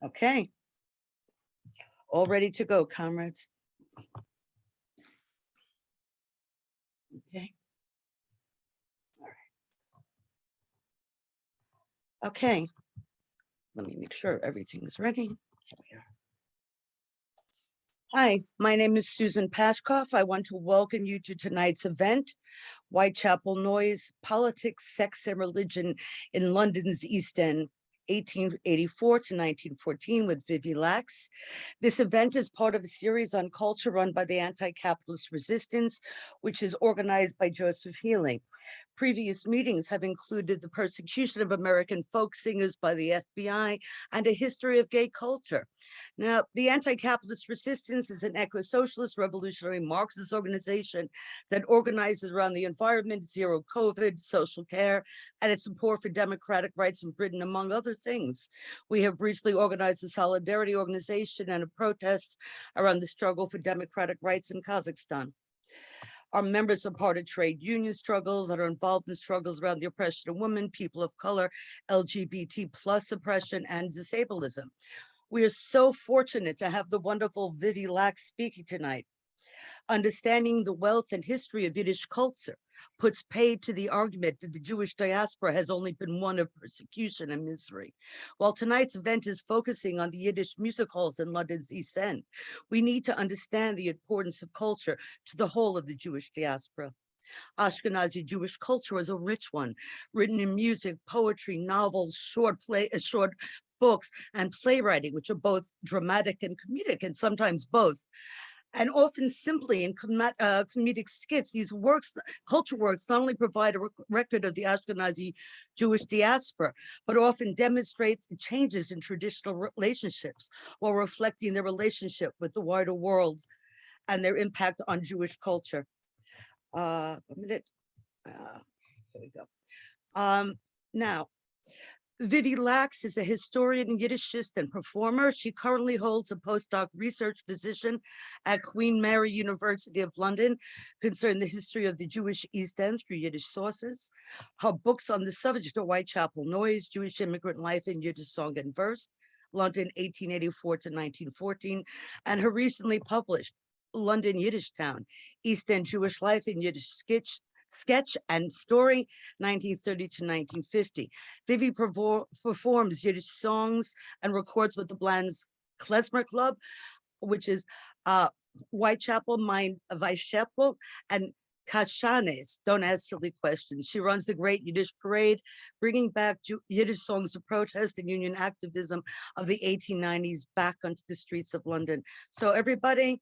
Okay. All ready to go, comrades. Okay. All right. Okay. Let me make sure everything is ready. Here we are. Hi, my name is Susan Pashkoff. I want to welcome you to tonight's event, Whitechapel Noise, Politics, Sex and Religion in London's East End, 1884 to 1914 with Vivi Lax. This event is part of a series on culture run by the Anti-Capitalist Resistance, which is organized by Joseph Healing. Previous meetings have included the persecution of American folk singers by the FBI and a history of gay culture. Now, the Anti-Capitalist Resistance is an eco-socialist revolutionary Marxist organization that organizes around the environment, zero COVID, social care, and its support for democratic rights in Britain, among other things. We have recently organized a solidarity organization and a protest around the struggle for democratic rights in Kazakhstan. Our members are part of trade union struggles that are involved in struggles around the oppression of women, people of color, LGBT plus oppression, and disableism. We are so fortunate to have the wonderful Vivi Lax speaking tonight. Understanding the wealth and history of Yiddish culture puts paid to the argument that the Jewish diaspora has only been one of persecution and misery. While tonight's event is focusing on the Yiddish music halls in London's East End, we need to understand the importance of culture to the whole of the Jewish diaspora. Ashkenazi Jewish culture is a rich one, written in music, poetry, novels, short books, and playwriting, which are both dramatic and comedic, and sometimes both. And often simply in comedic skits, these works, culture works, not only provide a record of the Ashkenazi Jewish diaspora, but often demonstrate the changes in traditional relationships while reflecting their relationship with the wider world and their impact on Jewish culture. A minute. Here we go. Now, Vivi Lax is a historian, Yiddishist, and performer. She currently holds a postdoc research position at Queen Mary University of London concerning the history of the Jewish East End through Yiddish sources. Her books on the subject are Whitechapel Noise, Jewish Immigrant Life in Yiddish Song and Verse, London 1884 to 1914, and her recently published London Yiddish Town, East End Jewish Life in Yiddish Sketch and Story, 1930 to 1950. Vivi performs Yiddish songs and records with the Bland's Klezmer Club, which is Whitechapel, Mein Whitechapel, and Kashanes, Don't Ask Silly Questions. She runs the Great Yiddish Parade, bringing back Yiddish songs of protest and union activism of the 1890s back onto the streets of London. So everybody,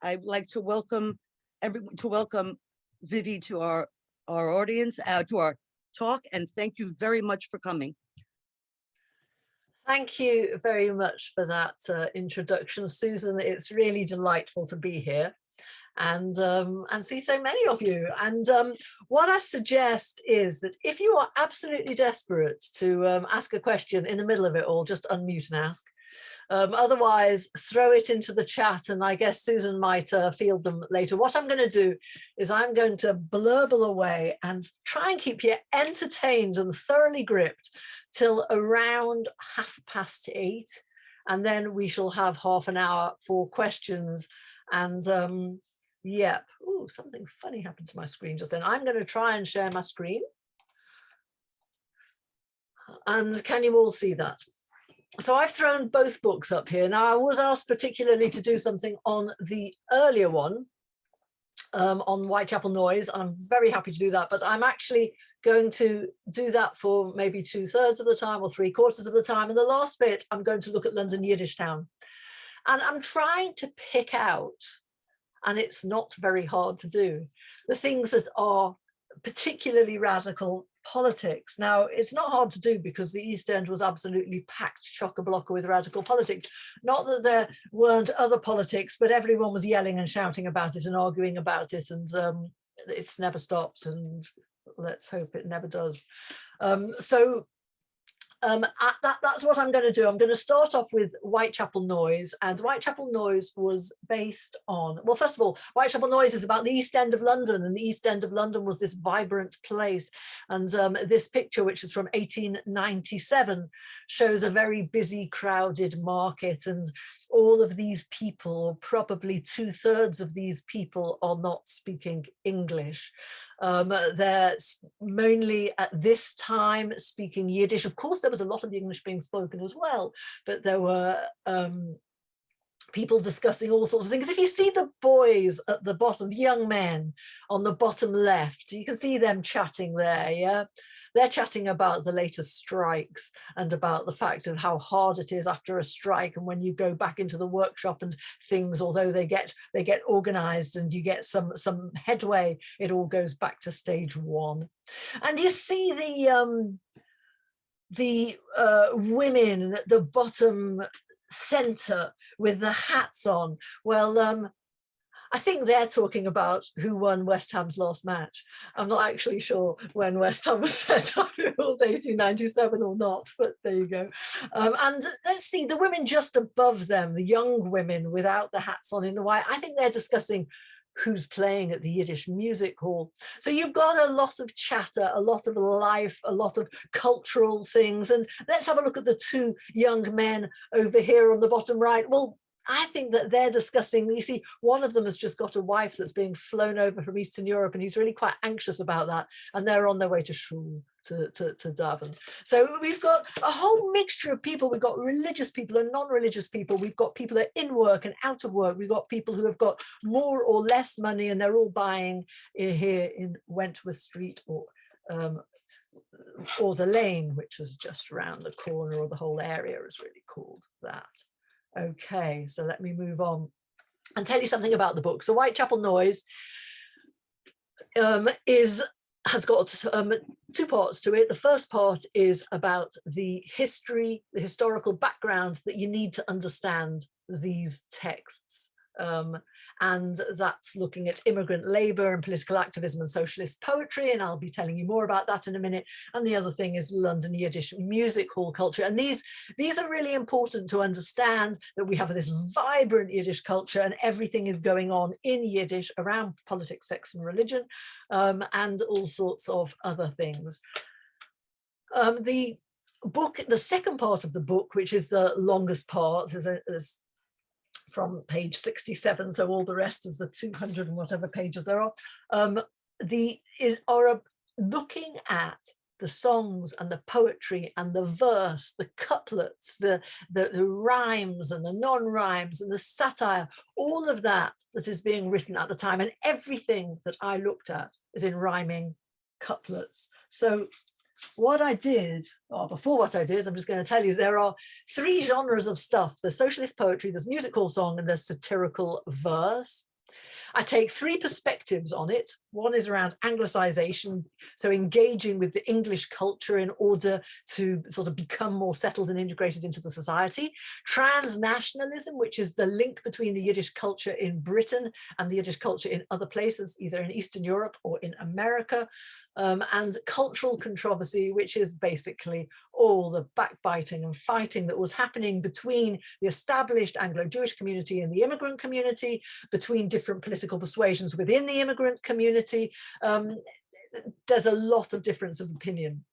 I'd like to welcome Vivi to our audience, to our talk, and thank you very much for coming. Thank you very much for that introduction, Susan. It's really delightful to be here and see so many of you. And what I suggest is that if you are absolutely desperate to ask a question in the middle of it all, just unmute and ask. Otherwise, throw it into the chat, and I guess Susan might field them later. What I'm going to do is I'm going to blurble away and try and keep you entertained and thoroughly gripped till around 8:30, and then we shall have half an hour for questions. And yep, oh, something funny happened to my screen just then. I'm going to try and share my screen. And can you all see that? So I've thrown both books up here. Now, I was asked particularly to do something on the earlier one, on Whitechapel Noise, and I'm very happy to do that, but I'm actually going to do that for maybe 2/3 of the time or 3/4 of the time. And the last bit, I'm going to look at London Yiddish Town. And I'm trying to pick out, and it's not very hard to do, the things that are particularly radical politics. Now, it's not hard to do because the East End was absolutely packed chock-a-block with radical politics. Not that there weren't other politics, but everyone was yelling and shouting about it and arguing about it, and it's never stopped, and let's hope it never does. So That's what I'm going to do. I'm going to start off with Whitechapel Noise, and Whitechapel Noise was based on, well, first of all, Whitechapel Noise is about the East End of London, and the East End of London was this vibrant place. And this picture, which is from 1897, shows a very busy, crowded market, and all of these people, probably 2/3 of these people, are not speaking English. They're mainly at this time speaking Yiddish. Of course, there was a lot of English being spoken as well, but there were people discussing all sorts of things. If you see the boys at the bottom, the young men on the bottom left, you can see them chatting there, yeah? They're chatting about the latest strikes and about the fact of how hard it is after a strike, and when you go back into the workshop and things, although they get organized and you get some headway, it all goes back to stage one. And you see the women at the bottom center with the hats on. Well, I think they're talking about who won West Ham's last match. I'm not actually sure when West Ham was set up, if it was 1897 or not, but there you go. And let's see, the women just above them, the young women without the hats on in the white, I think they're discussing who's playing at the Yiddish music hall. So you've got a lot of chatter, a lot of life, a lot of cultural things. And let's have a look at the two young men over here on the bottom right. Well, I think that they're discussing, you see, one of them has just got a wife that's being flown over from Eastern Europe, and he's really quite anxious about that. And they're on their way to Shul, to Durban. So we've got a whole mixture of people. We've got religious people and non-religious people. We've got people that are in work and out of work. We've got people who have got more or less money, and they're all buying here in Wentworth Street or the Lane, which is just around the corner, or the whole area is really called that. Okay, so let me move on and tell you something about the book. So Whitechapel Noise has got two parts to it. The first part is about the history, the historical background that you need to understand these texts. And that's looking at immigrant labor and political activism and socialist poetry, and I'll be telling you more about that in a minute. And the other thing is London Yiddish music hall culture. And these are really important to understand, that we have this vibrant Yiddish culture, and everything is going on in Yiddish around politics, sex and religion, and all sorts of other things. The book, the second part of the book, which is the longest part, is from page 67, so all the rest of the 200 and whatever pages there are, are looking at the songs and the poetry and the verse, the couplets, the rhymes and the non-rhymes and the satire, all of that is being written at the time. And everything that I looked at is in rhyming couplets. So what I did, or before what I did, I'm just going to tell you, there are three genres of stuff. There's socialist poetry, there's music hall song, and there's satirical verse. I take three perspectives on it. One is around anglicization, so engaging with the English culture in order to sort of become more settled and integrated into the society. Transnationalism, which is the link between the Yiddish culture in Britain and the Yiddish culture in other places, either in Eastern Europe or in America. And cultural controversy, which is basically all the backbiting and fighting that was happening between the established Anglo-Jewish community and the immigrant community, between different political persuasions within the immigrant community. There's a lot of difference of opinion.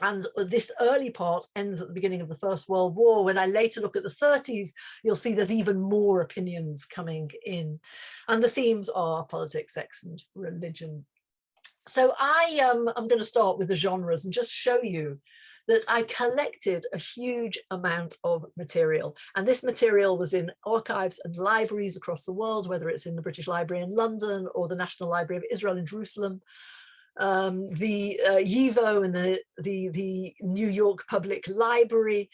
And this early part ends at the beginning of the First World War. When I later look at the 30s, you'll see there's even more opinions coming in. And the themes are politics, sex, and religion. So I'm going to start with the genres and just show you that I collected a huge amount of material. And this material was in archives and libraries across the world, whether it's in the British Library in London or the National Library of Israel in Jerusalem, the YIVO and the New York Public Library,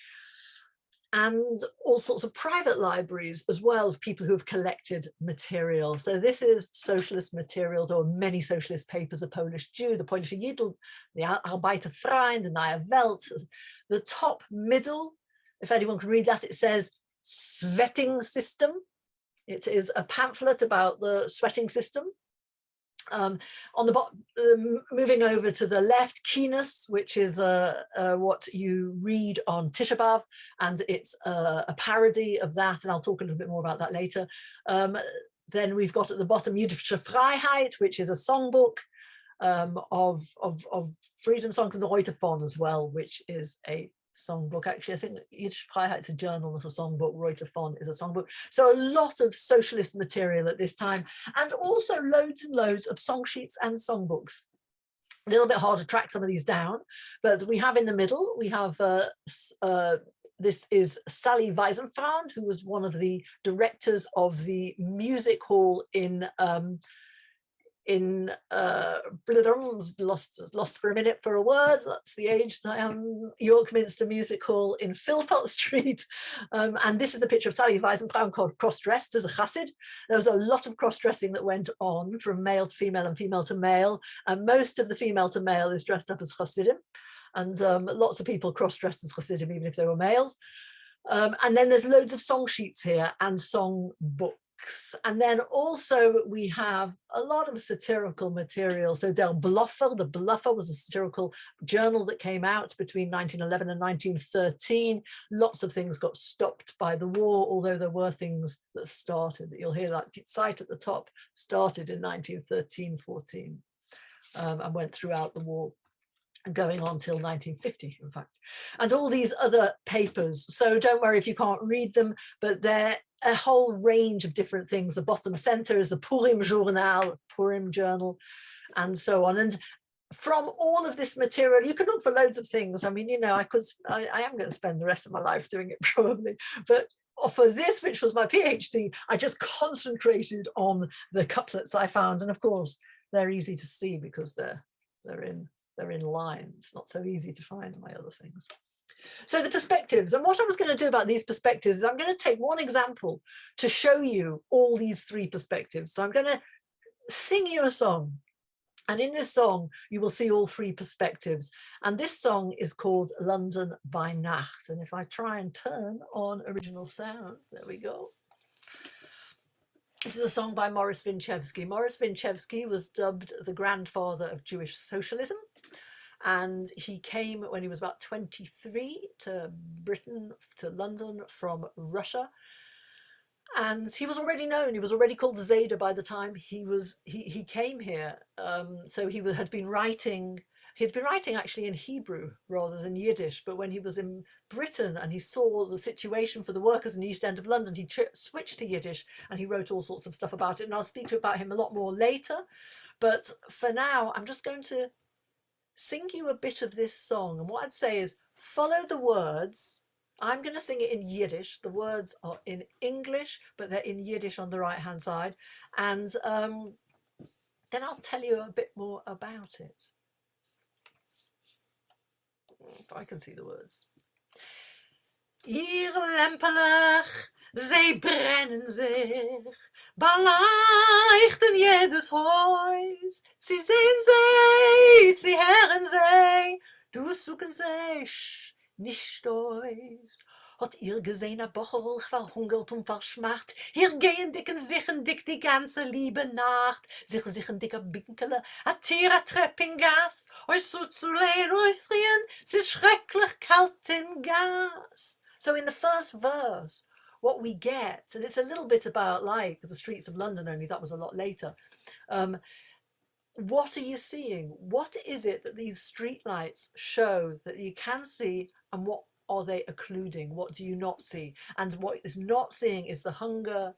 and all sorts of private libraries as well of people who have collected material. So this is socialist material. There are many socialist papers, the Polish Jew, the Polish Yidl, the Arbeiterverein, the Neue Welt. The top middle, if anyone can read that, it says sweating system. It is a pamphlet about the sweating system. On the bottom, moving over to the left, Keenus, which is what you read on Tisha B'Av, and it's a parody of that, and I'll talk a little bit more about that later. Then we've got at the bottom Jüdische Freiheit, which is a songbook of freedom songs, and the Heute von as well, which is a songbook. Actually, I think Yiddish Freiheit is a journal, not a songbook. Reuter von is a songbook. So a lot of socialist material at this time, and also loads and loads of song sheets and songbooks. A little bit hard to track some of these down, but we have in the middle, we have this is Sally Weisenfraund, who was one of the directors of the music hall in lost for a minute for a word, that's the age that I am, York Minster Music Hall in Philpott Street. And this is a picture of Sally Weisenfraund called cross-dressed as a chassid. There was a lot of cross-dressing that went on from male to female and female to male, and most of the female to male is dressed up as chassidim, and lots of people cross-dressed as chassidim even if they were males. And then there's loads of song sheets here and song books. And then also we have a lot of satirical material. So Der Bluffer, the Bluffer was a satirical journal that came out between 1911 and 1913. Lots of things got stopped by the war, although there were things that started. You'll hear that site at the top started in 1913-14 and went throughout the war, going on till 1950, in fact, and all these other papers. So don't worry if you can't read them, but they're a whole range of different things. The bottom center is the Purim Journal, Purim Journal, and so on. And from all of this material, you can look for loads of things. I mean, you know, I am going to spend the rest of my life doing it probably, but for this, which was my PhD, I just concentrated on the couplets I found. And of course, they're easy to see because they're in lines, not so easy to find my other things. So the perspectives, and what I was going to do about these perspectives is I'm going to take one example to show you all these three perspectives. So I'm going to sing you a song, and in this song you will see all three perspectives, and this song is called London by Nacht. And if I try and turn on original sound, there we go. This is a song by Morris Winchevsky. Morris Winchevsky was dubbed the grandfather of Jewish socialism, and he came when he was about 23 to Britain, to London from Russia. And he was already known, he was already called the Zayda by the time he came here. So he had been writing actually in Hebrew rather than Yiddish, but when he was in Britain and he saw the situation for the workers in the East End of London, he switched to Yiddish and he wrote all sorts of stuff about it. And I'll speak about him a lot more later. But for now, I'm just going to sing you a bit of this song. And what I'd say is follow the words. I'm going to sing it in Yiddish. The words are in English, but they're in Yiddish on the right-hand side. And then I'll tell you a bit more about it. If I can see the words. Ihr Lämpelech, sie brennen sich, beleuchten jedes Haus. Sie sehen sie, sie hören sie, du suchen sich nicht aus. Hat ihr gesehen, a Bocherl verhungert und verschmacht? Hier gehen dicken sichen dick die ganze liebe Nacht. Sichen dicker Binkele, a Tier, a Trepp in Gas. Euch so zu lehn, euch rien, sie schrecklich kalt in Gas. So in the first verse, what we get, and it's a little bit about like the streets of London, only that was a lot later. What are you seeing? What is it that these street lights show that you can see, and what are they occluding? What do you not see? And what is not seeing is the hunger,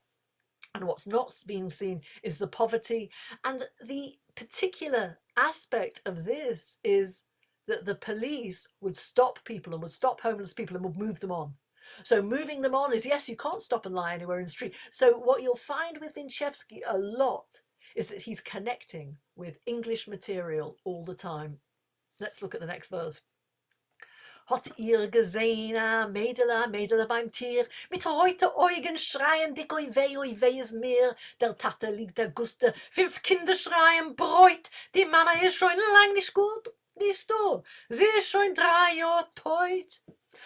and what's not being seen is the poverty. And the particular aspect of this is that the police would stop people and would stop homeless people and would move them on. So moving them on is, yes, you can't stop and lie anywhere in the street. So what you'll find with Winchevsky a lot is that he's connecting with English material all the time. Let's look at the next verse. Hat ihr gesehen, a Mädel beim Tier, mit heute Augen schreien, dick oi weh is mir, der Tate liegt der Guste, 5 Kinder schreien, Bräut, die Mama ist schon lang nicht gut, nicht du, sie ist schon 3 Jahre tot.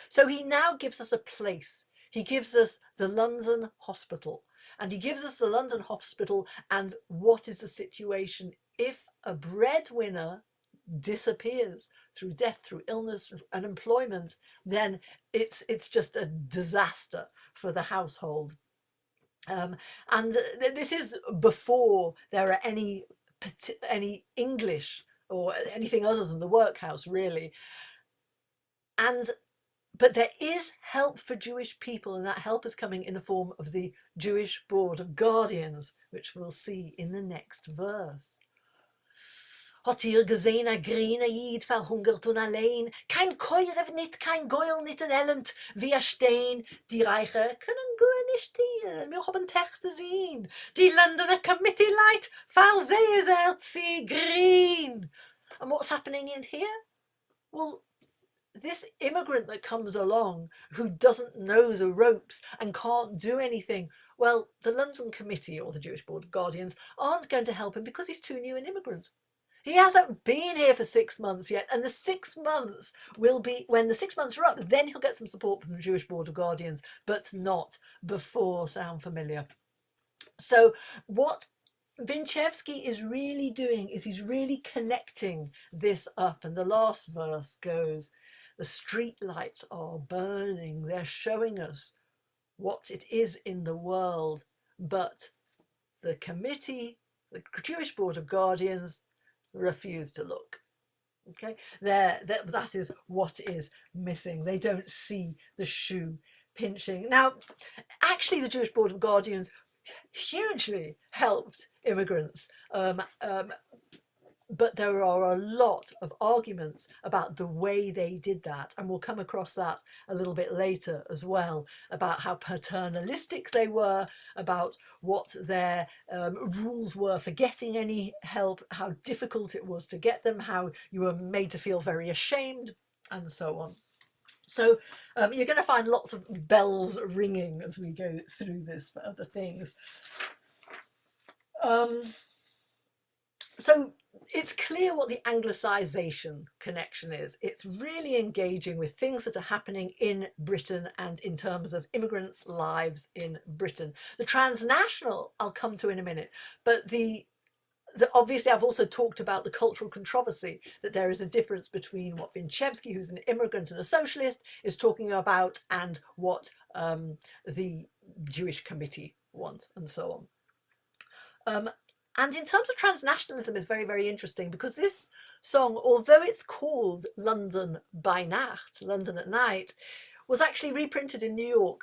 So he now gives us a place. He gives us the London Hospital, and he gives us the London Hospital and what is the situation if a breadwinner disappears through death, through illness, through unemployment, then it's just a disaster for the household. And this is before there are any English or anything other than the workhouse, really. But there is help for Jewish people, and that help is coming in the form of the Jewish Board of Guardians, which we'll see in the next verse. Hat ihr gesehen a grüne Jid verhungert und allein, kein Keurev nit, kein Geul nit en Elend, wir stehen, die Reiche können gut nicht hier, wir haben Techte sehen, die Londoner Committee light, verseert sie green. And what's happening in here? Well, this immigrant that comes along who doesn't know the ropes and can't do anything, well, the London Committee or the Jewish Board of Guardians aren't going to help him because he's too new an immigrant. He hasn't been here for 6 months yet, and the 6 months will be, when the 6 months are up, then he'll get some support from the Jewish Board of Guardians, but not before. Sound familiar? So what Winchevsky is really doing is he's really connecting this up, and the last verse goes, the street lights are burning, they're showing us what it is in the world, but the committee, the Jewish Board of Guardians, refuse to look. Okay, that is what is missing. They don't see the shoe pinching. Now, actually, the Jewish Board of Guardians hugely helped immigrants, but there are a lot of arguments about the way they did that, and we'll come across that a little bit later as well, about how paternalistic they were, about what their rules were for getting any help, how difficult it was to get them, how you were made to feel very ashamed, and so on. So you're going to find lots of bells ringing as we go through this for other things. So it's clear what the anglicisation connection is. It's really engaging with things that are happening in Britain and in terms of immigrants' lives in Britain. The transnational I'll come to in a minute, but obviously I've also talked about the cultural controversy, that there is a difference between what Winchevsky, who's an immigrant and a socialist, is talking about, and what the Jewish Committee want, and so on. And in terms of transnationalism, is very, very interesting, because this song, although it's called London by Nacht, London at night, was actually reprinted in New York.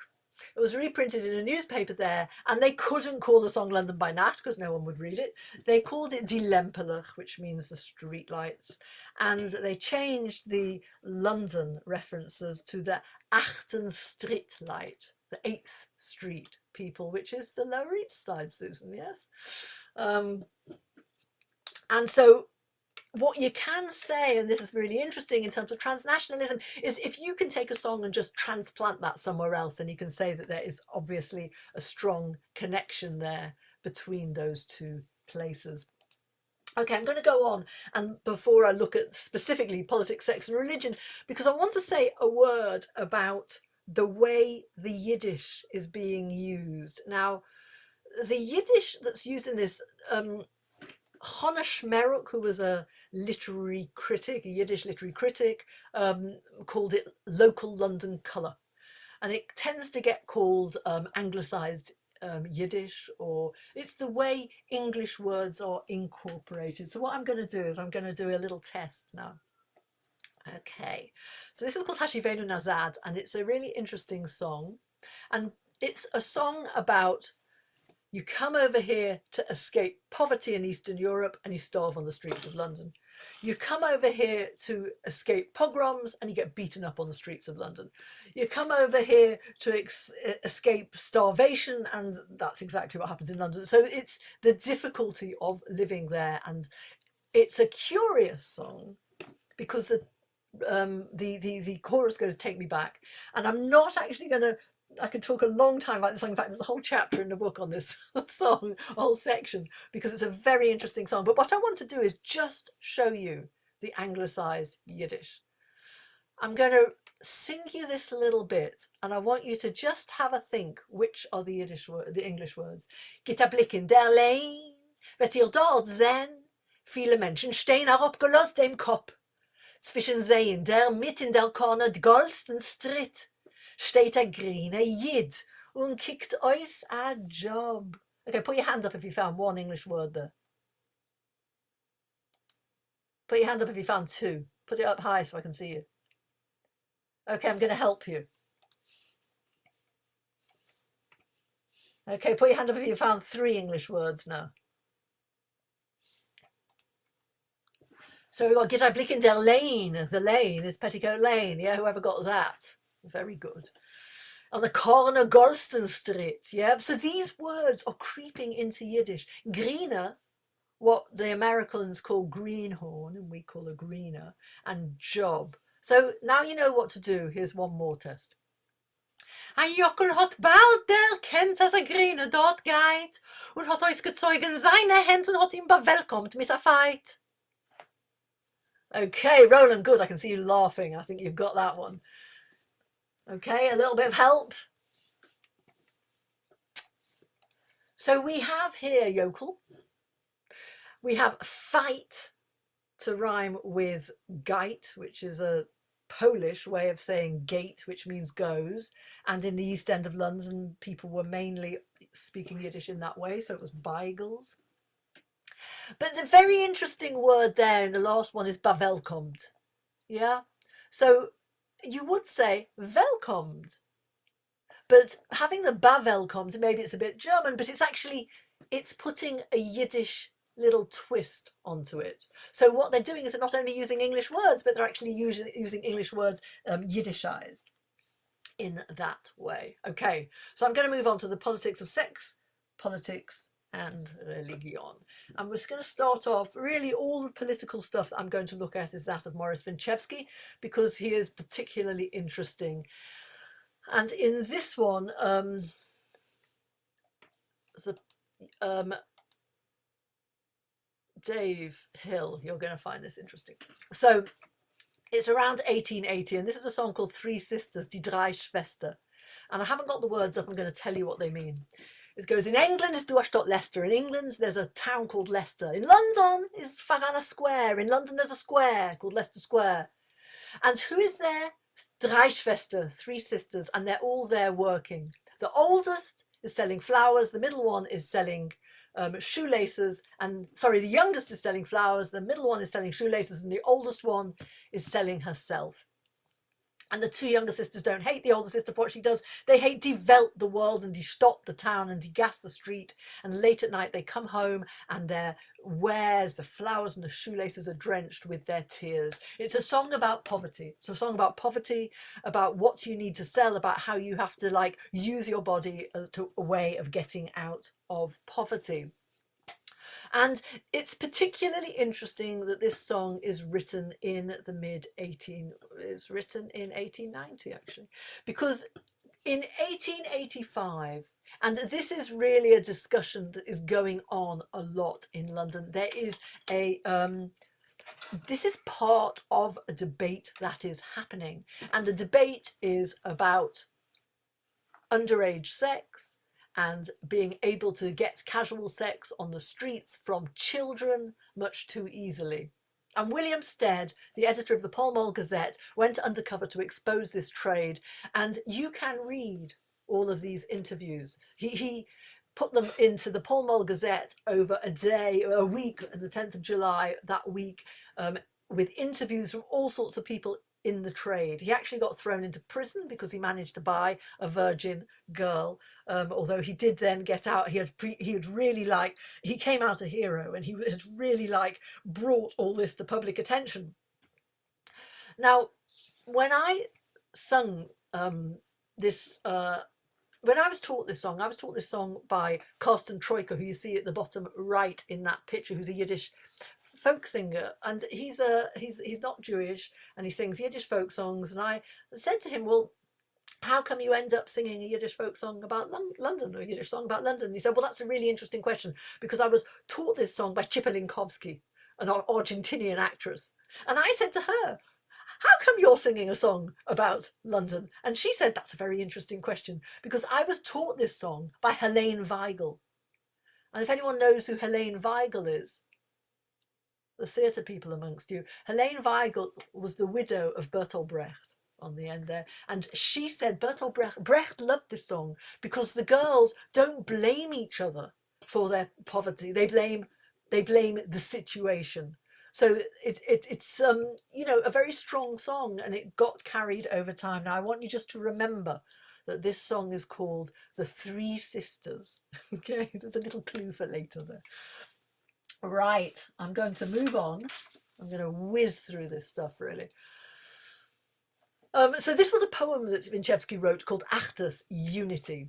It was reprinted in a newspaper there, and they couldn't call the song London by Nacht because no one would read it. They called it Die Lampenlicht, which means the street lights, and they changed the London references to the Achten Street light, the 8th Street people, which is the Lower East Side, Susan, yes? And so what you can say, and this is really interesting in terms of transnationalism, is if you can take a song and just transplant that somewhere else, then you can say that there is obviously a strong connection there between those two places. Okay, I'm going to go on, and before I look at specifically politics, sex and religion, because I want to say a word about the way the Yiddish is being used. Now, the Yiddish that's used in this, Chona Shmeruk, who was a literary critic, a Yiddish literary critic, called it local London colour. And it tends to get called anglicised Yiddish, or it's the way English words are incorporated. So what I'm going to do is I'm going to do a little test now. Okay, so this is called Hashivenu Nazad, and it's a really interesting song. And it's a song about, you come over here to escape poverty in Eastern Europe and you starve on the streets of London. You come over here to escape pogroms and you get beaten up on the streets of London. You come over here to escape starvation, and that's exactly what happens in London. So it's the difficulty of living there, and it's a curious song because the chorus goes, take me back, and I'm not actually going to, I could talk a long time about this song. In fact, there's a whole chapter in the book on this song, a whole section, because it's a very interesting song. But what I want to do is just show you the anglicised Yiddish. I'm going to sing you this little bit, and I want you to just have a think which are the English words. Git a Blick in der Lane, wird ihr dort sein, Viele Menschen stehen auch abgelost im Kopf. Zwischen Seen, der mit in der Corner Golsten Street, steht der grüne Yid und kickt euch a job. Okay, put your hand up if you found one English word there. Put your hand up if you found two. Put it up high so I can see you. Okay, I'm going to help you. Okay, put your hand up if you found three English words now. So we've got Get I Blick in der Lane. The lane is Petticoat Lane. Yeah, whoever got that. Very good. On the corner Golston Street. Yeah, so these words are creeping into Yiddish. Greener, what the Americans call greenhorn, and we call a greener, and job. So now you know what to do. Here's one more test. Ein Jockel hat bald erkennt, dass Grine dort geht und hat euch gezeugen seine Hände und hat ihn bewelkomt mit der Fight. Okay, Roland, good. I can see you laughing. I think you've got that one. Okay, a little bit of help. So we have here yokel. We have fight to rhyme with gate, which is a Polish way of saying gate, which means goes. And in the East End of London, people were mainly speaking Yiddish in that way, so it was beigels. But the very interesting word there in the last one is bevelkommt. Yeah? So you would say welcomed. But having the bevelkommt, maybe it's a bit German, but it's putting a Yiddish little twist onto it. So what they're doing is they're not only using English words, but they're actually using English words Yiddishized in that way. Okay, so I'm going to move on to the politics of sex, politics and religion. And we're going to start off, really all the political stuff that I'm going to look at is that of Morris Winchevsky, because he is particularly interesting. And in this one, Dave Hill, you're going to find this interesting. So it's around 1880, and this is a song called Three Sisters, Die Drei Schwester. And I haven't got the words up, I'm going to tell you what they mean. It goes, in England is Duashtot Leicester. In England, there's a town called Leicester. In London is Farana Square. In London, there's a square called Leicester Square. And who is there? Drei Schwester, three sisters, and they're all there working. The oldest is selling flowers. The middle one is selling shoelaces, and sorry, the youngest is selling flowers, the middle one is selling shoelaces, and the oldest one is selling herself. And the two younger sisters don't hate the older sister for what she does. They hate die Welt, the world, and die Stadt, the town, and die Gas, the street. And late at night they come home and their wares, the flowers and the shoelaces are drenched with their tears. It's a song about poverty. It's a song about poverty, about what you need to sell, about how you have to use your body as a way of getting out of poverty. And it's particularly interesting that this song is written in the it's written in 1890 actually, because in 1885, and this is really a discussion that is going on a lot in London, there is this is part of a debate that is happening, and the debate is about underage sex and being able to get casual sex on the streets from children much too easily. And William Stead, the editor of the Pall Mall Gazette, went undercover to expose this trade, and you can read all of these interviews. He put them into the Pall Mall Gazette over a week, on the 10th of July that week, with interviews from all sorts of people in the trade. He actually got thrown into prison because he managed to buy a virgin girl, although he did then get out. He came out a hero, and he had really brought all this to public attention. Now, when I sung this, when I was taught this song by Karsten Troika, who you see at the bottom right in that picture, who's a Yiddish folk singer, and he's not Jewish, and he sings Yiddish folk songs. And I said to him, well, how come you end up singing a Yiddish folk song about London, or a Yiddish song about London? And he said, well, that's a really interesting question, because I was taught this song by Chipa Linkowski, an Argentinian actress. And I said to her, how come you're singing a song about London? And she said, that's a very interesting question, because I was taught this song by Helene Weigel. And if anyone knows who Helene Weigel is, the theatre people amongst you. Helene Weigel was the widow of Bertolt Brecht on the end there. And she said Brecht loved this song because the girls don't blame each other for their poverty. They blame the situation. So it's you know, a very strong song, and it got carried over time. Now I want you just to remember that this song is called The Three Sisters. Okay, there's a little clue for later there. Right, I'm going to move on. I'm going to whiz through this stuff really. So this was a poem that Winchevsky wrote called Achter's Unity.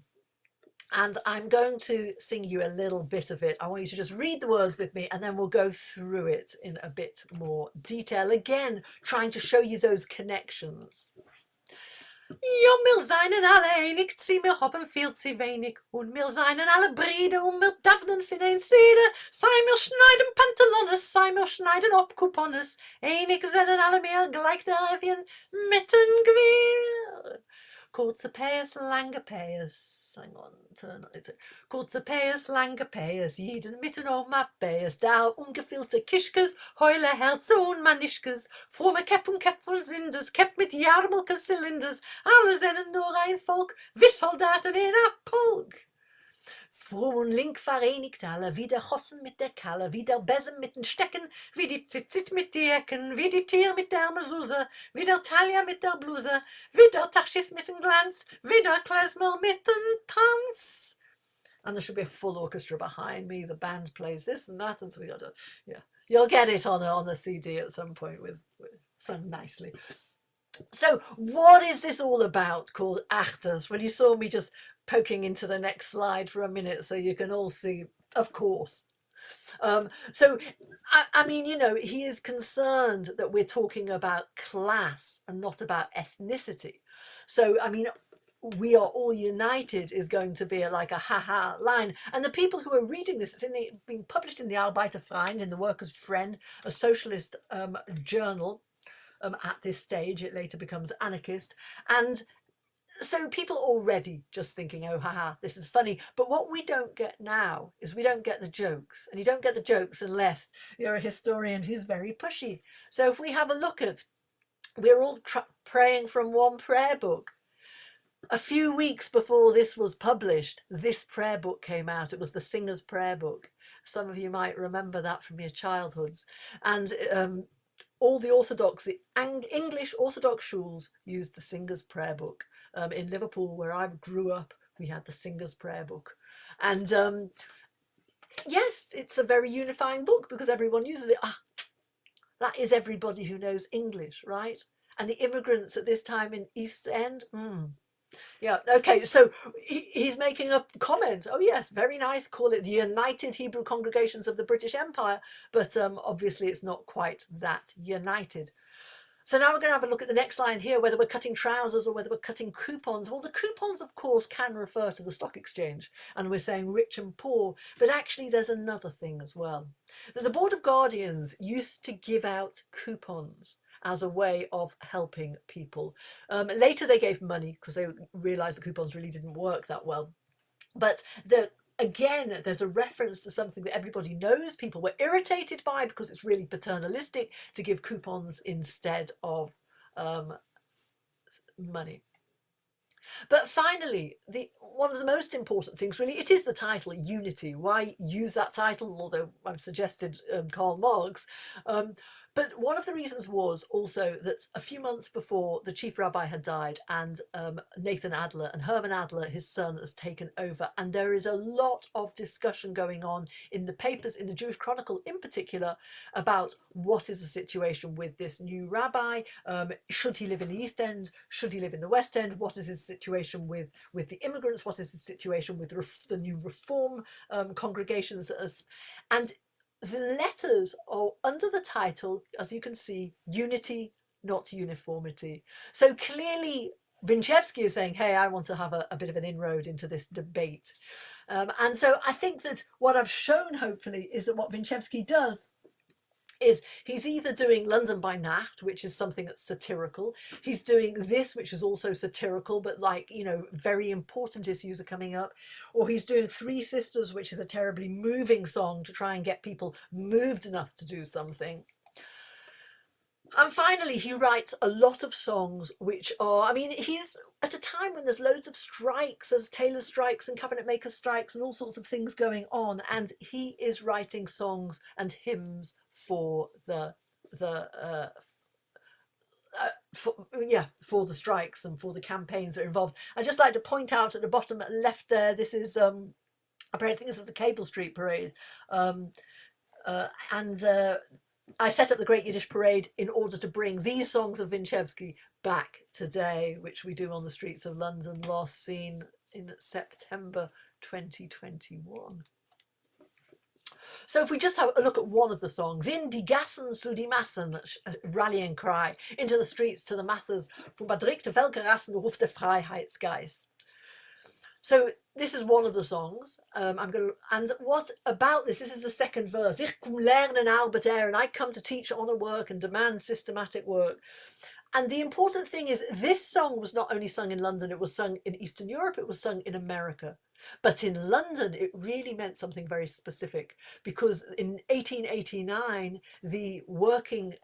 And I'm going to sing you a little bit of it. I want you to just read the words with me, and then we'll go through it in a bit more detail. Again, trying to show you those connections. Ja, wir seien alle einig, zieh mir hoppen viel zu wenig. Und wir seien alle Brüder, und wir darften für den Seide. Sei mir schneiden Pantalones, sei mir schneiden Obkupones. Einig sind alle mehr gleich der Revien, mitten Gewehr. Kurze Päs, lange Päs. Hang on, turn it. Kurze Päs, lange Päs, jeden mitten um Päs. Da ungefüllte Kischkes, heule Herze und Manischkes. Fromme Kepp und Kepp voll Sindes, Kepp mit Jarmelke Zylinders. Alle sind nur ein Volk, wie Soldaten in a Pulk. Fromm und link vereinigt alle, wie der Chossen mit der Kalle, wie der Besen mit den Stecken, wie die Zitzit mit die Ecken, wie die Tier mit der Mesuse, wie der Talia mit der Bluse, wie der Taschis mit dem Glanz, wie der Klezmer mit dem Tanz. And there should be a full orchestra behind me. The band plays this and that, and so we got to, yeah, you'll get it on a CD at some point with sung nicely. So what is this all about called Achters? Well, you saw me just poking into the next slide for a minute so you can all see, of course. So, I mean, you know, he is concerned that we're talking about class and not about ethnicity. So, I mean, we are all united is going to be like a ha-ha line. And the people who are reading this, it's being published in the Arbeiterfreund, in the Workers' Friend, a socialist journal. At this stage, it later becomes anarchist. And so people already just thinking, oh, haha, this is funny. But what we don't get now is we don't get the jokes. And you don't get the jokes unless you're a historian who's very pushy. So if we have a look at, we're all praying from one prayer book. A few weeks before this was published, this prayer book came out. It was the Singer's Prayer Book. Some of you might remember that from your childhoods. And all the Orthodox, the English Orthodox schools used the Singer's Prayer Book. In Liverpool, where I grew up, we had the Singer's Prayer Book. And yes, it's a very unifying book because everyone uses it. Ah, that is everybody who knows English, right? And the immigrants at this time in East End, yeah, okay, so he's making a comment. Oh yes, very nice, call it the United Hebrew Congregations of the British Empire, but obviously it's not quite that united. So now we're going to have a look at the next line here, whether we're cutting trousers or whether we're cutting coupons. Well, the coupons, of course, can refer to the stock exchange, and we're saying rich and poor, but actually there's another thing as well. That the Board of Guardians used to give out coupons as a way of helping people. Later they gave money because they realised the coupons really didn't work that well. But again, there's a reference to something that everybody knows people were irritated by because it's really paternalistic to give coupons instead of money. But finally, one of the most important things really, it is the title, Unity. Why use that title? Although I've suggested Karl Marx. But one of the reasons was also that a few months before the chief rabbi had died and Nathan Adler and Herman Adler, his son, has taken over. And there is a lot of discussion going on in the papers, in the Jewish Chronicle in particular, about what is the situation with this new rabbi. Should he live in the East End? Should he live in the West End? What is his situation with the immigrants? What is his situation with the new reform congregations? And the letters are under the title, as you can see, Unity, not Uniformity. So clearly Winchevsky is saying, hey, I want to have a bit of an inroad into this debate. And so I think that what I've shown, hopefully, is that what Winchevsky does is he's either doing London by Nacht, which is something that's satirical. He's doing this, which is also satirical, but like, you know, very important issues are coming up. Or he's doing Three Sisters, which is a terribly moving song to try and get people moved enough to do something. And finally, he writes a lot of songs which are, I mean, he's at a time when there's loads of strikes, there's tailor strikes and cabinet maker strikes and all sorts of things going on. And he is writing songs and hymns for for the strikes and for the campaigns that are involved. I'd just like to point out at the bottom left there, this is, I think this is the Cable Street Parade. I set up the Great Yiddish Parade in order to bring these songs of Winchevsky back today, which we do on the streets of London, last seen in September 2021. So if we just have a look at one of the songs, in die Gassen zu die Massen, rallying cry, into the streets to the masses, vom bedrückte Völkerrassen ruft der Freiheitsgeist. So this is one of the songs. And what about this? This is the second verse. Ich komm lernen arbeiter, and I come to teach honor work and demand systematic work. And the important thing is this song was not only sung in London, it was sung in Eastern Europe, it was sung in America. But in London, it really meant something very specific, because in 1889, the working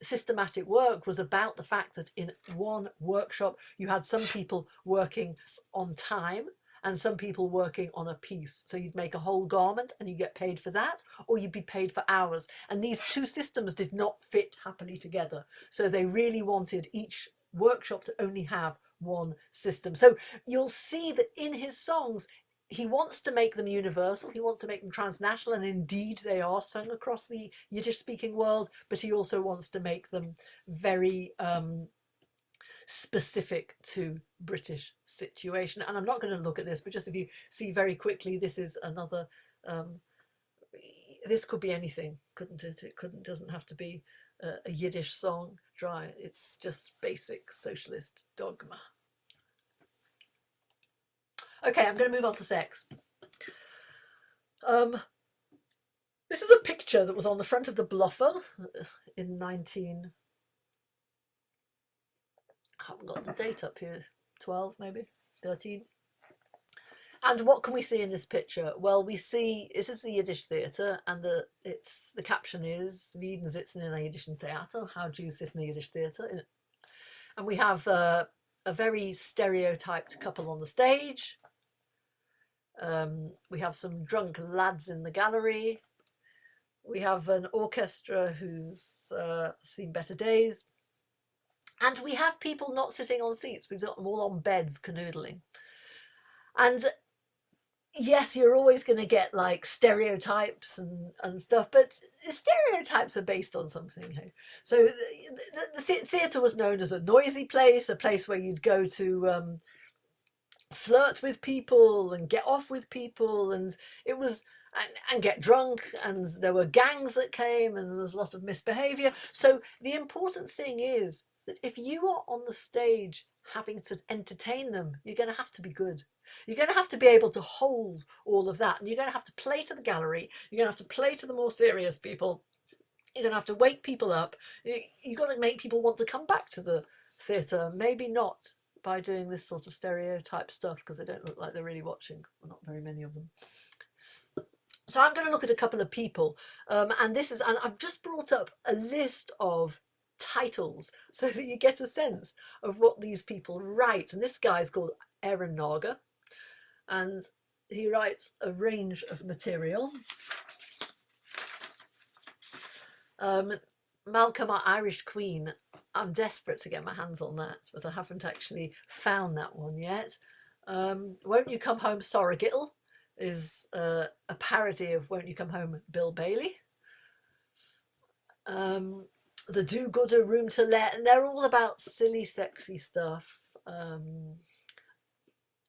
systematic work was about the fact that in one workshop, you had some people working on time and some people working on a piece. So you'd make a whole garment and you get paid for that, or you'd be paid for hours. And these two systems did not fit happily together. So they really wanted each workshop to only have one system. So you'll see that in his songs, he wants to make them universal, he wants to make them transnational, and indeed they are sung across the Yiddish-speaking world, but he also wants to make them very specific to British situation. And I'm not going to look at this, but just if you see very quickly, this is another, this could be anything, couldn't it? Doesn't have to be a Yiddish song, it's just basic socialist dogma. Okay, I'm going to move on to sex. This is a picture that was on the front of the Bluffer in I haven't got the date up here, 12 maybe, 13. And what can we see in this picture? Well, we see, this is the Yiddish theatre, and the caption is, Wie Juden sitzen in a Yiddischen Theater, how Jews sit in a Yiddish theatre. And we have a very stereotyped couple on the stage. We have some drunk lads in the gallery. We have an orchestra who's seen better days. And we have people not sitting on seats. We've got them all on beds canoodling. And yes, you're always going to get like stereotypes and stuff, but stereotypes are based on something. So the theatre was known as a noisy place, a place where you'd go to flirt with people and get off with people, and it was and get drunk, and there were gangs that came, and there was a lot of misbehavior. So the important thing is that if you are on the stage having to entertain them, you're going to have to be good. You're going to have to be able to hold all of that, and you're going to have to play to the gallery, you're going to have to play to the more serious people, you're going to have to wake people up, you've got to make people want to come back to the theatre. Maybe not by doing this sort of stereotype stuff, because they don't look like they're really watching, well, not very many of them. So I'm going to look at a couple of people, and I've just brought up a list of titles so that you get a sense of what these people write. And this guy's called Aaron Naga, and he writes a range of material. Malcolm, our Irish Queen, I'm desperate to get my hands on that, but I haven't actually found that one yet. Won't You Come Home, Sorrowgittle is a parody of Won't You Come Home, Bill Bailey. The Do-Gooder, Room to Let, and they're all about silly, sexy stuff,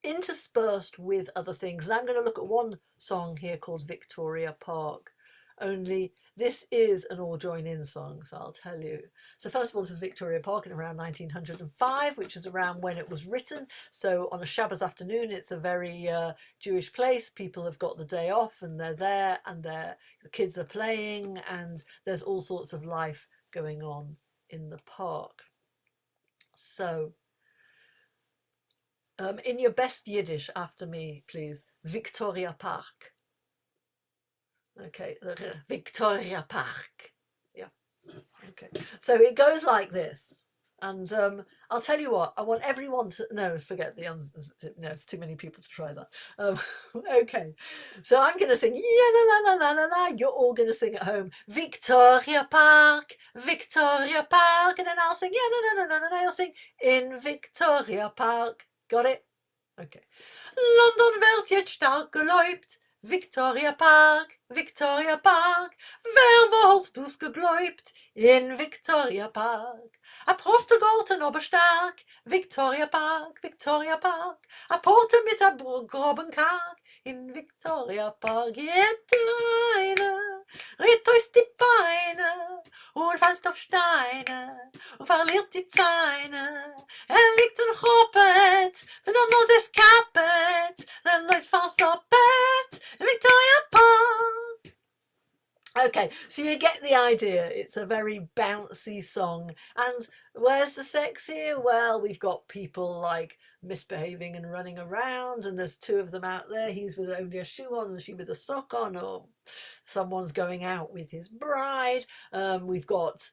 interspersed with other things. And I'm going to look at one song here called Victoria Park. only this is an all join in song, so I'll tell you. So first of all, this is Victoria Park in around 1905, which is around when it was written. So on a Shabbos afternoon, it's a very Jewish place. People have got the day off and they're there, and the kids are playing, and there's all sorts of life going on in the park. So in your best Yiddish after me, please. Victoria Park. Okay, Victoria Park. Yeah. Okay. So it goes like this. And I'll tell you what, I want everyone to, no, forget the, no, it's too many people to try that. Okay, so I'm going to sing, yeah, la, la, la, la, la, you're all going to sing at home, Victoria Park, Victoria Park, and then I'll sing, yeah, no, no, no, no, no, I'll sing, in Victoria Park. Got it? Okay. London wird jetzt stark geläubt, Victoria Park, Victoria Park, wer wollt du's gegläubt, in Victoria Park. A Proste Gorten aber stark, Victoria Park, Victoria Park, a Porte mit a groben Kark, in Victoria Park geht eine, ritt euch die Beine und fällt auf Steine und verliert die Zeine. Liegt een hoppet, van anders is kapet, then läuft fast op bed, Victoria Park. Okay, so you get the idea. It's a very bouncy song. And where's the sex here? Well, we've got people like misbehaving and running around, and there's two of them out there. He's with only a shoe on and she with a sock on, or someone's going out with his bride. We've got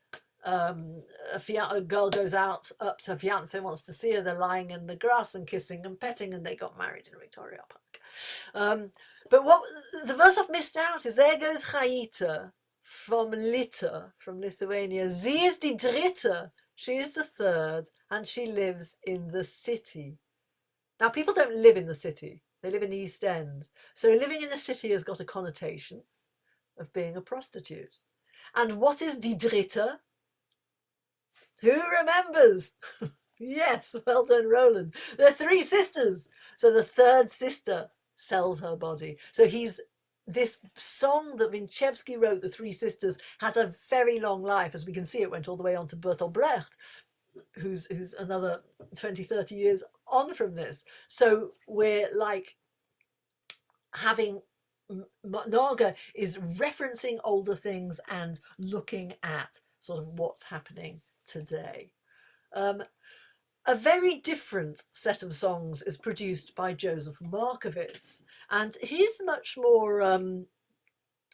a girl goes out up to a fiance, wants to see her. They're lying in the grass and kissing and petting, and they got married in Victoria Park. But what the verse I've missed out is there goes Chaita from Litter, from Lithuania. Sie ist die Dritte. She is the third, and she lives in the city. Now, people don't live in the city. They live in the East End. So living in the city has got a connotation of being a prostitute. And what is die Dritte? Who remembers? Yes, well done, Roland. There are three sisters. So the third sister sells her body. So this song that Winchevsky wrote, The Three Sisters, had a very long life. As we can see, it went all the way on to Bertolt Brecht, who's another 20, 30 years on from this. So we're like having, Naga is referencing older things and looking at sort of what's happening today. A very different set of songs is produced by Joseph Markowitz, and he's much more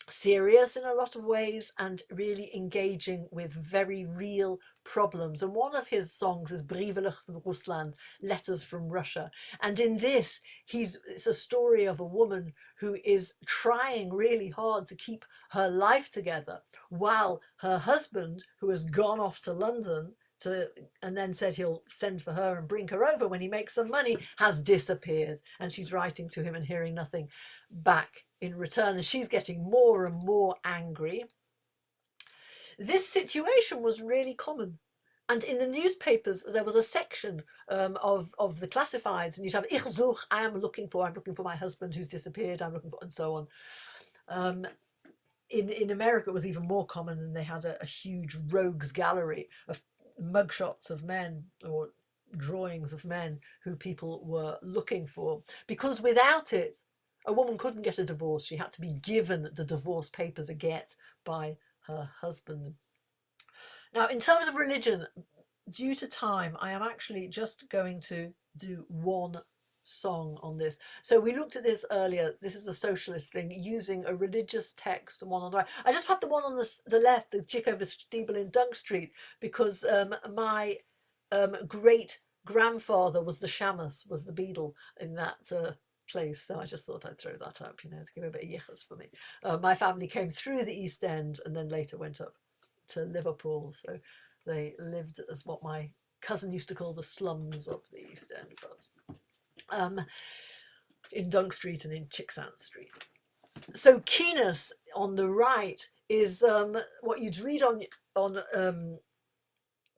serious in a lot of ways and really engaging with very real problems. And one of his songs is Brievelig from Russland, Letters from Russia. And in this, it's a story of a woman who is trying really hard to keep her life together while her husband, who has gone off to London and then said he'll send for her and bring her over when he makes some money, has disappeared. And she's writing to him and hearing nothing back in return, and she's getting more and more angry. This situation was really common, and in the newspapers there was a section of the classifieds, and you'd have Ich such, I'm looking for my husband who's disappeared, I'm looking for, and so on. In America it was even more common, and they had a huge rogues gallery of mugshots of men or drawings of men who people were looking for, because without it a woman couldn't get a divorce. She had to be given the divorce papers again by her husband. Now, in terms of religion, due to time, I am actually just going to do one song on this. So we looked at this earlier. This is a socialist thing, using a religious text, one on the right. I just had the one on the left, the chick over Stiebel in Dunk Street, because my great grandfather was the shamus, was the beadle in that place, so I just thought I'd throw that up, to give a bit of yichus for me. My family came through the East End and then later went up to Liverpool, so they lived as what my cousin used to call the slums of the East End, but in Dunk Street and in Chicksand Street. So keenness on the right is what you'd read on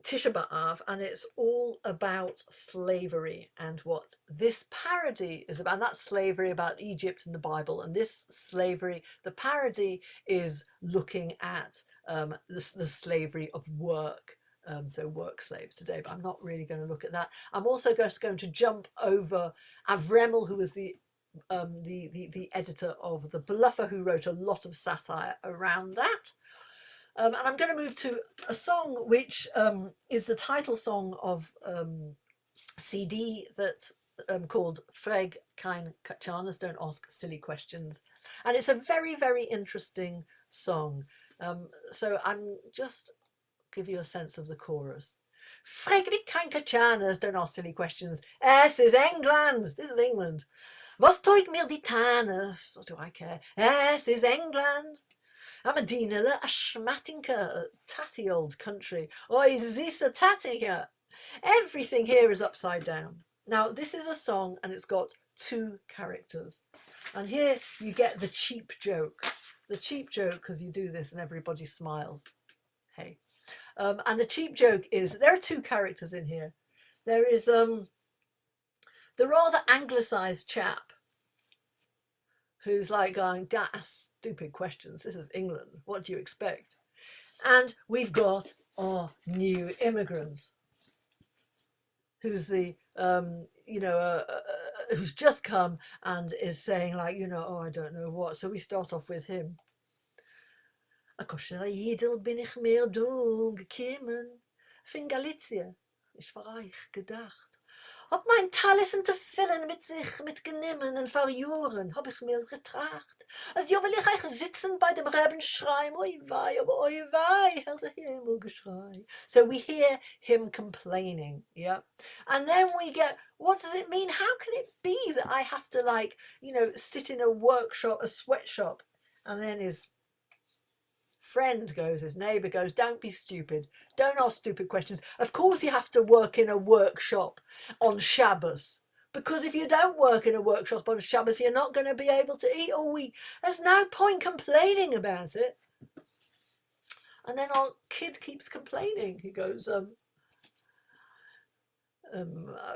Tisha B'Av, and it's all about slavery and what this parody is about. And that's slavery about Egypt and the Bible. And this slavery, the parody is looking at the slavery of work. So work slaves today, but I'm not really going to look at that. I'm also just going to jump over Avremel, who was the editor of The Bluffer, who wrote a lot of satire around that. And I'm going to move to a song which is the title song of CD that called Frag kein Kachanas, Don't Ask Silly Questions. And it's a very, very interesting song. So I'm just give you a sense of the chorus. Frag kein Kachanas, Don't Ask Silly Questions. Es ist England. This is England. Was teugt mir die Tannes? What do I care? Es ist England. I'm a dienele, a schmatinka, a tatty old country. Oi, zis a tattinka. Everything here is upside down. Now, this is a song and it's got two characters. And here you get the cheap joke. The cheap joke, because you do this and everybody smiles. Hey. And the cheap joke is, there are two characters in here. There is the rather anglicised chap who's like going, that's stupid questions. This is England. What do you expect? And we've got our new immigrant, who's the, who's just come and is saying like, oh, I don't know what. So we start off with him. A kosher Yidel bin ich mehr du gekommen, von Galicia, ich war reich gedacht. Ob mein Talisen zu füllen mit sich, mit Genimmen und Verjuren, hab ich mir getracht. Als ja will ich euch sitzen bei dem Rebenschrei, oi wei, aber oi wei, Herr Himmelgeschrei. So we hear him complaining, yeah? And then we get, what does it mean? How can it be that I have to like, sit in a workshop, a sweatshop, and then his friend goes, his neighbour goes, don't be stupid, don't ask stupid questions. Of course you have to work in a workshop on Shabbos, because if you don't work in a workshop on Shabbos, you're not going to be able to eat all week. There's no point complaining about it. And then our kid keeps complaining. He goes,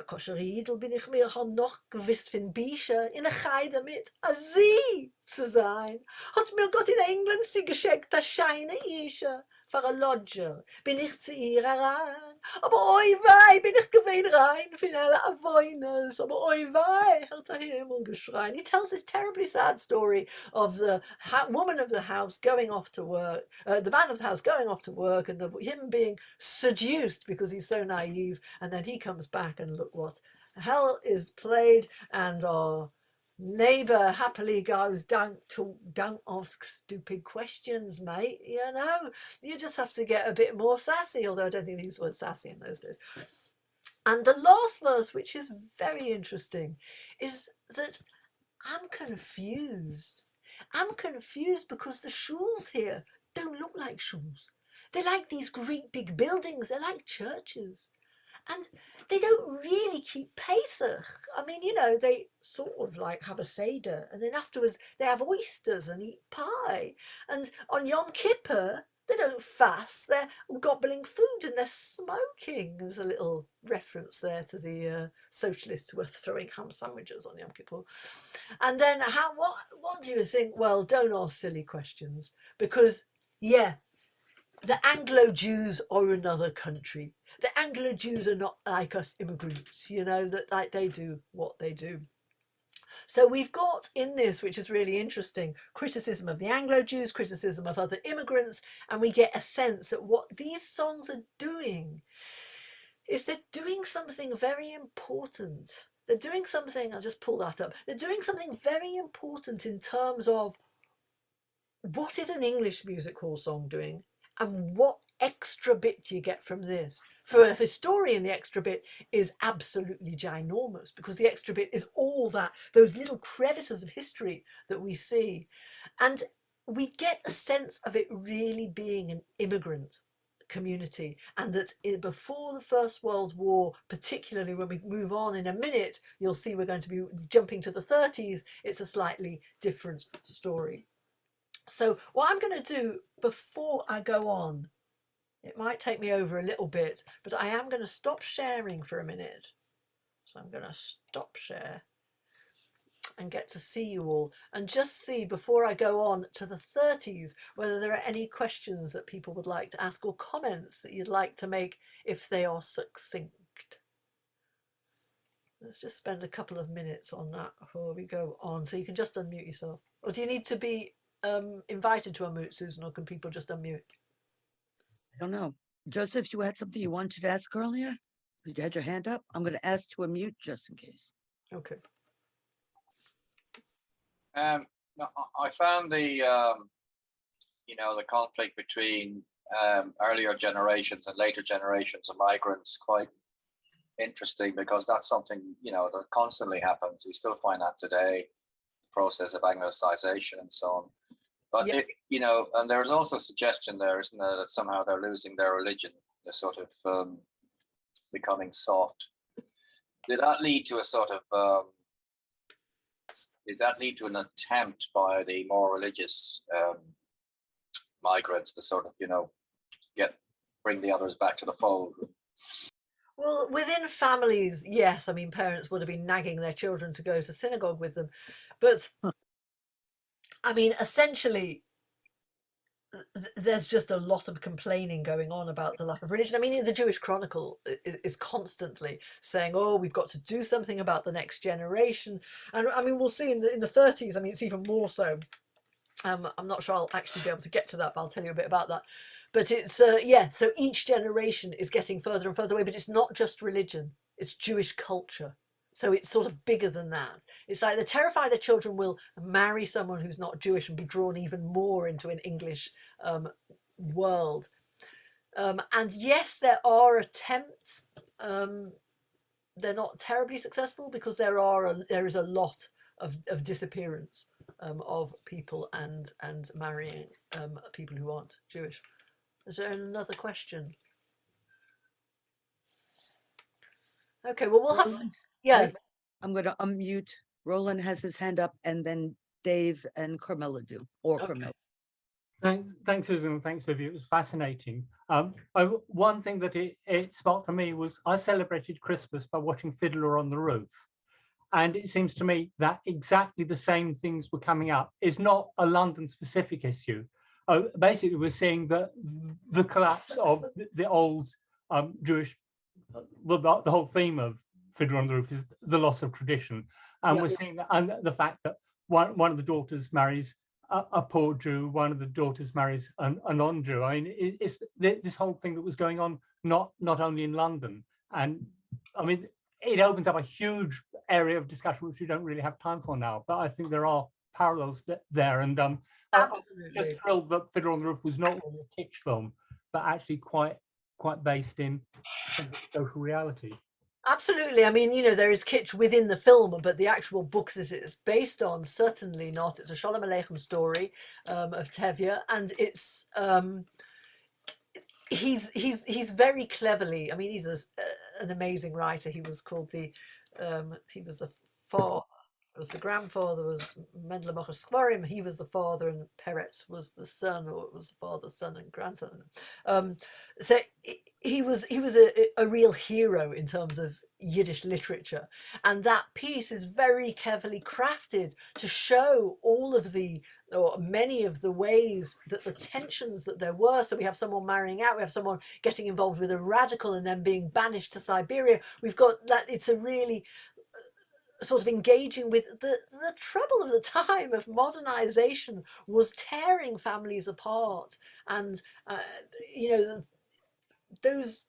kosher Yidel bin ich mir noch gewiss von Bische in a Geide mit a sie zu sein. Hat mir Gott in England sie geschenkt, a scheine Ische. Für a Lodger bin ich zu ihr herein. Aber oi wei, bin ich gewesen rein, von alle Avoiners. Aber oi wei, hat der Himmel geschreien. He tells this terribly sad story of the woman of the house going off to work, the man of the house going off to work, and him being seduced because he's so naive, and then he comes back and look what hell is played, and our neighbour happily goes, don't ask stupid questions, mate. You just have to get a bit more sassy, although I don't think these were sassy in those days. And the last verse, which is very interesting, is that I'm confused. I'm confused because the shuls here don't look like shuls. They're like these great big buildings. They're like churches. And they don't really keep Pesach. I mean, they sort of like have a Seder, and then afterwards they have oysters and eat pie. And on Yom Kippur, they don't fast. They're gobbling food and they're smoking. There's a little reference there to the socialists who were throwing ham sandwiches on Yom Kippur. And then what do you think? Well, don't ask silly questions, because, yeah, the Anglo-Jews are another country. The Anglo-Jews are not like us immigrants, that like they do what they do. So we've got in this, which is really interesting, criticism of the Anglo-Jews, criticism of other immigrants, and we get a sense that what these songs are doing is they're doing something very important. They're doing something, I'll just pull that up, they're doing something very important in terms of what is an English music hall song doing, and what extra bit do you get from this? For a historian, the extra bit is absolutely ginormous, because the extra bit is all those little crevices of history that we see. And we get a sense of it really being an immigrant community, and that before the First World War, particularly when we move on in a minute, you'll see we're going to be jumping to the 30s, it's a slightly different story. So what I'm going to do before I go on It might take me over a little bit, but I am going to stop sharing for a minute. So I'm going to stop share and get to see you all, and just see, before I go on to the 30s, whether there are any questions that people would like to ask or comments that you'd like to make if they are succinct. Let's just spend a couple of minutes on that before we go on. So you can just unmute yourself. Or do you need to be invited to unmute, Susan, or can people just unmute? I don't know. Joseph, you had something you wanted to ask earlier? You had your hand up. I'm going to ask to unmute just in case. Okay. No, I found the the conflict between earlier generations and later generations of migrants quite interesting, because that's something that constantly happens. We still find that today, the process of anglicisation and so on. But Yep. and there's also a suggestion there, isn't there, that somehow they're losing their religion, they're sort of becoming soft. Did that lead to a sort of did that lead to an attempt by the more religious migrants to sort of bring the others back to the fold? Well, within families, yes. I mean, parents would have been nagging their children to go to synagogue with them. But, I mean, essentially, there's just a lot of complaining going on about the lack of religion. I mean, the Jewish Chronicle is constantly saying, oh, we've got to do something about the next generation. And, I mean, we'll see in the 30s, I mean, it's even more so. I'm not sure I'll actually be able to get to that, but I'll tell you a bit about that. But it's, yeah, so each generation is getting further and further away, but it's not just religion, it's Jewish culture. So it's sort of bigger than that. It's like they're terrified their children will marry someone who's not Jewish and be drawn even more into an English world. And yes, there are attempts. They're not terribly successful, because there is a lot of disappearance of people and marrying people who aren't Jewish. Is there another question? Okay, well, we'll have Roland, yes. I'm going to unmute. Roland has his hand up, and then Dave and Carmela do, or Okay. Carmela. Thanks, Susan. Thanks, Vivi. It was fascinating. One thing that it sparked for me was I celebrated Christmas by watching Fiddler on the Roof. And it seems to me that exactly the same things were coming up. It's not a London-specific issue. Basically, we're seeing the collapse of the old Jewish. The whole theme of Fiddler on the Roof is the loss of tradition, and we're seeing that, and the fact that one of the daughters marries a poor Jew, one of the daughters marries a non-Jew. I mean, it's this whole thing that was going on not only in London, and I mean, it opens up a huge area of discussion which we don't really have time for now. But I think there are parallels there, and I'm just thrilled that Fiddler on the Roof was not really a kitsch film, but actually quite based in social reality. Absolutely. I mean, there is kitsch within the film, but the actual book that it's based on, certainly not. It's a Sholem Aleichem story of Tevye, and it's he's very cleverly. I mean, he's an amazing writer. He was called the father. It was the grandfather was Mendele Mocher Skvarim. He was the father, and Peretz was the son, or it was the father, son, and grandson. So he was a real hero in terms of Yiddish literature, and that piece is very carefully crafted to show all of the, or many of the ways that the tensions that there were. So we have someone marrying out, we have someone getting involved with a radical and then being banished to Siberia. We've got that. It's a really sort of engaging with the trouble of the time of modernization was tearing families apart, and those,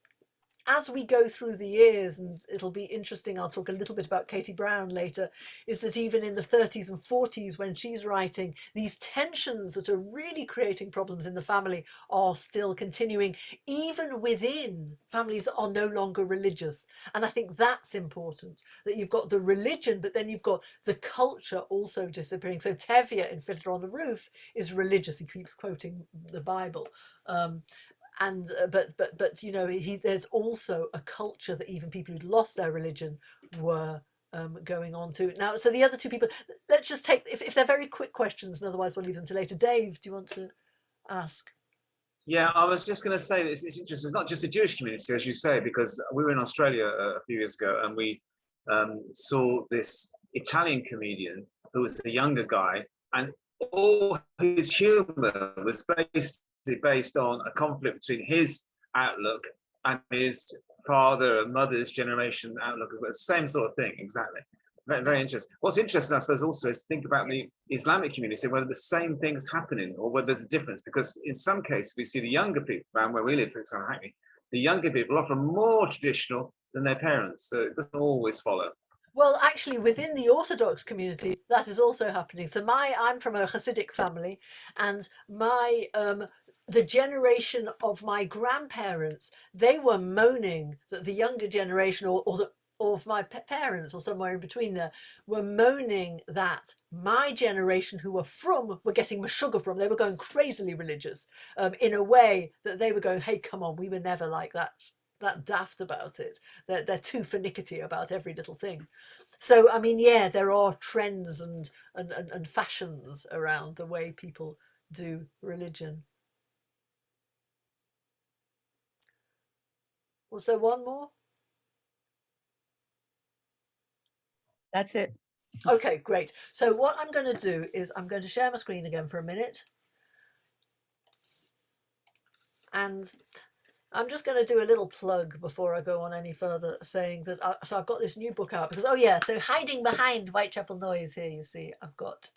as we go through the years, and it'll be interesting, I'll talk a little bit about Katie Brown later, is that even in the 30s and 40s, when she's writing, these tensions that are really creating problems in the family are still continuing, even within families that are no longer religious. And I think that's important, that you've got the religion, but then you've got the culture also disappearing. So Tevye in Fiddler on the Roof is religious. He keeps quoting the Bible. And but there's also a culture that even people who'd lost their religion were going on to. Now, so the other two people, let's just take, if they're very quick questions, and otherwise we'll leave them to later. Dave, do you want to ask? Yeah, I was just going to say that it's interesting. It's not just the Jewish community, as you say, because we were in Australia a few years ago, and we saw this Italian comedian who was a younger guy, and all his humour was basically based on a conflict between his outlook and his father and mother's generation outlook as well. Same sort of thing, exactly. Very, very interesting. What's interesting, I suppose, also is to think about the Islamic community, whether the same thing's happening or whether there's a difference. Because in some cases, we see the younger people around where we live, for example, Hackney, the younger people are often more traditional than their parents. So it doesn't always follow. Well, actually, within the Orthodox community, that is also happening. So I'm from a Hasidic family, and my the generation of my grandparents, they were moaning that the younger generation, or of my parents, or somewhere in between there, were moaning that my generation, who were getting meshuggah from, they were going crazily religious, in a way that they were going, hey, come on, we were never like that daft about it. They're too finicky about every little thing. So I mean, yeah, there are trends and fashions around the way people do religion. Was there one more? That's it. Okay, great. So what I'm going to do is I'm going to share my screen again for a minute. And I'm just going to do a little plug before I go on any further, saying that, so I've got this new book out because, oh yeah, so hiding behind Whitechapel Noise here, you see, I've got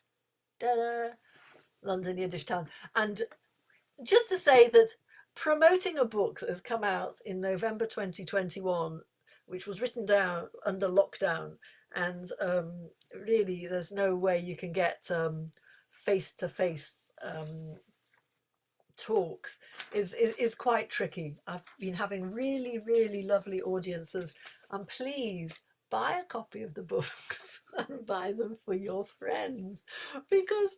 London Yiddish Town. And just to say that promoting a book that has come out in November 2021, which was written down under lockdown, and really there's no way you can get face-to-face talks is quite tricky. I've been having really, really lovely audiences, and please buy a copy of the books and buy them for your friends, because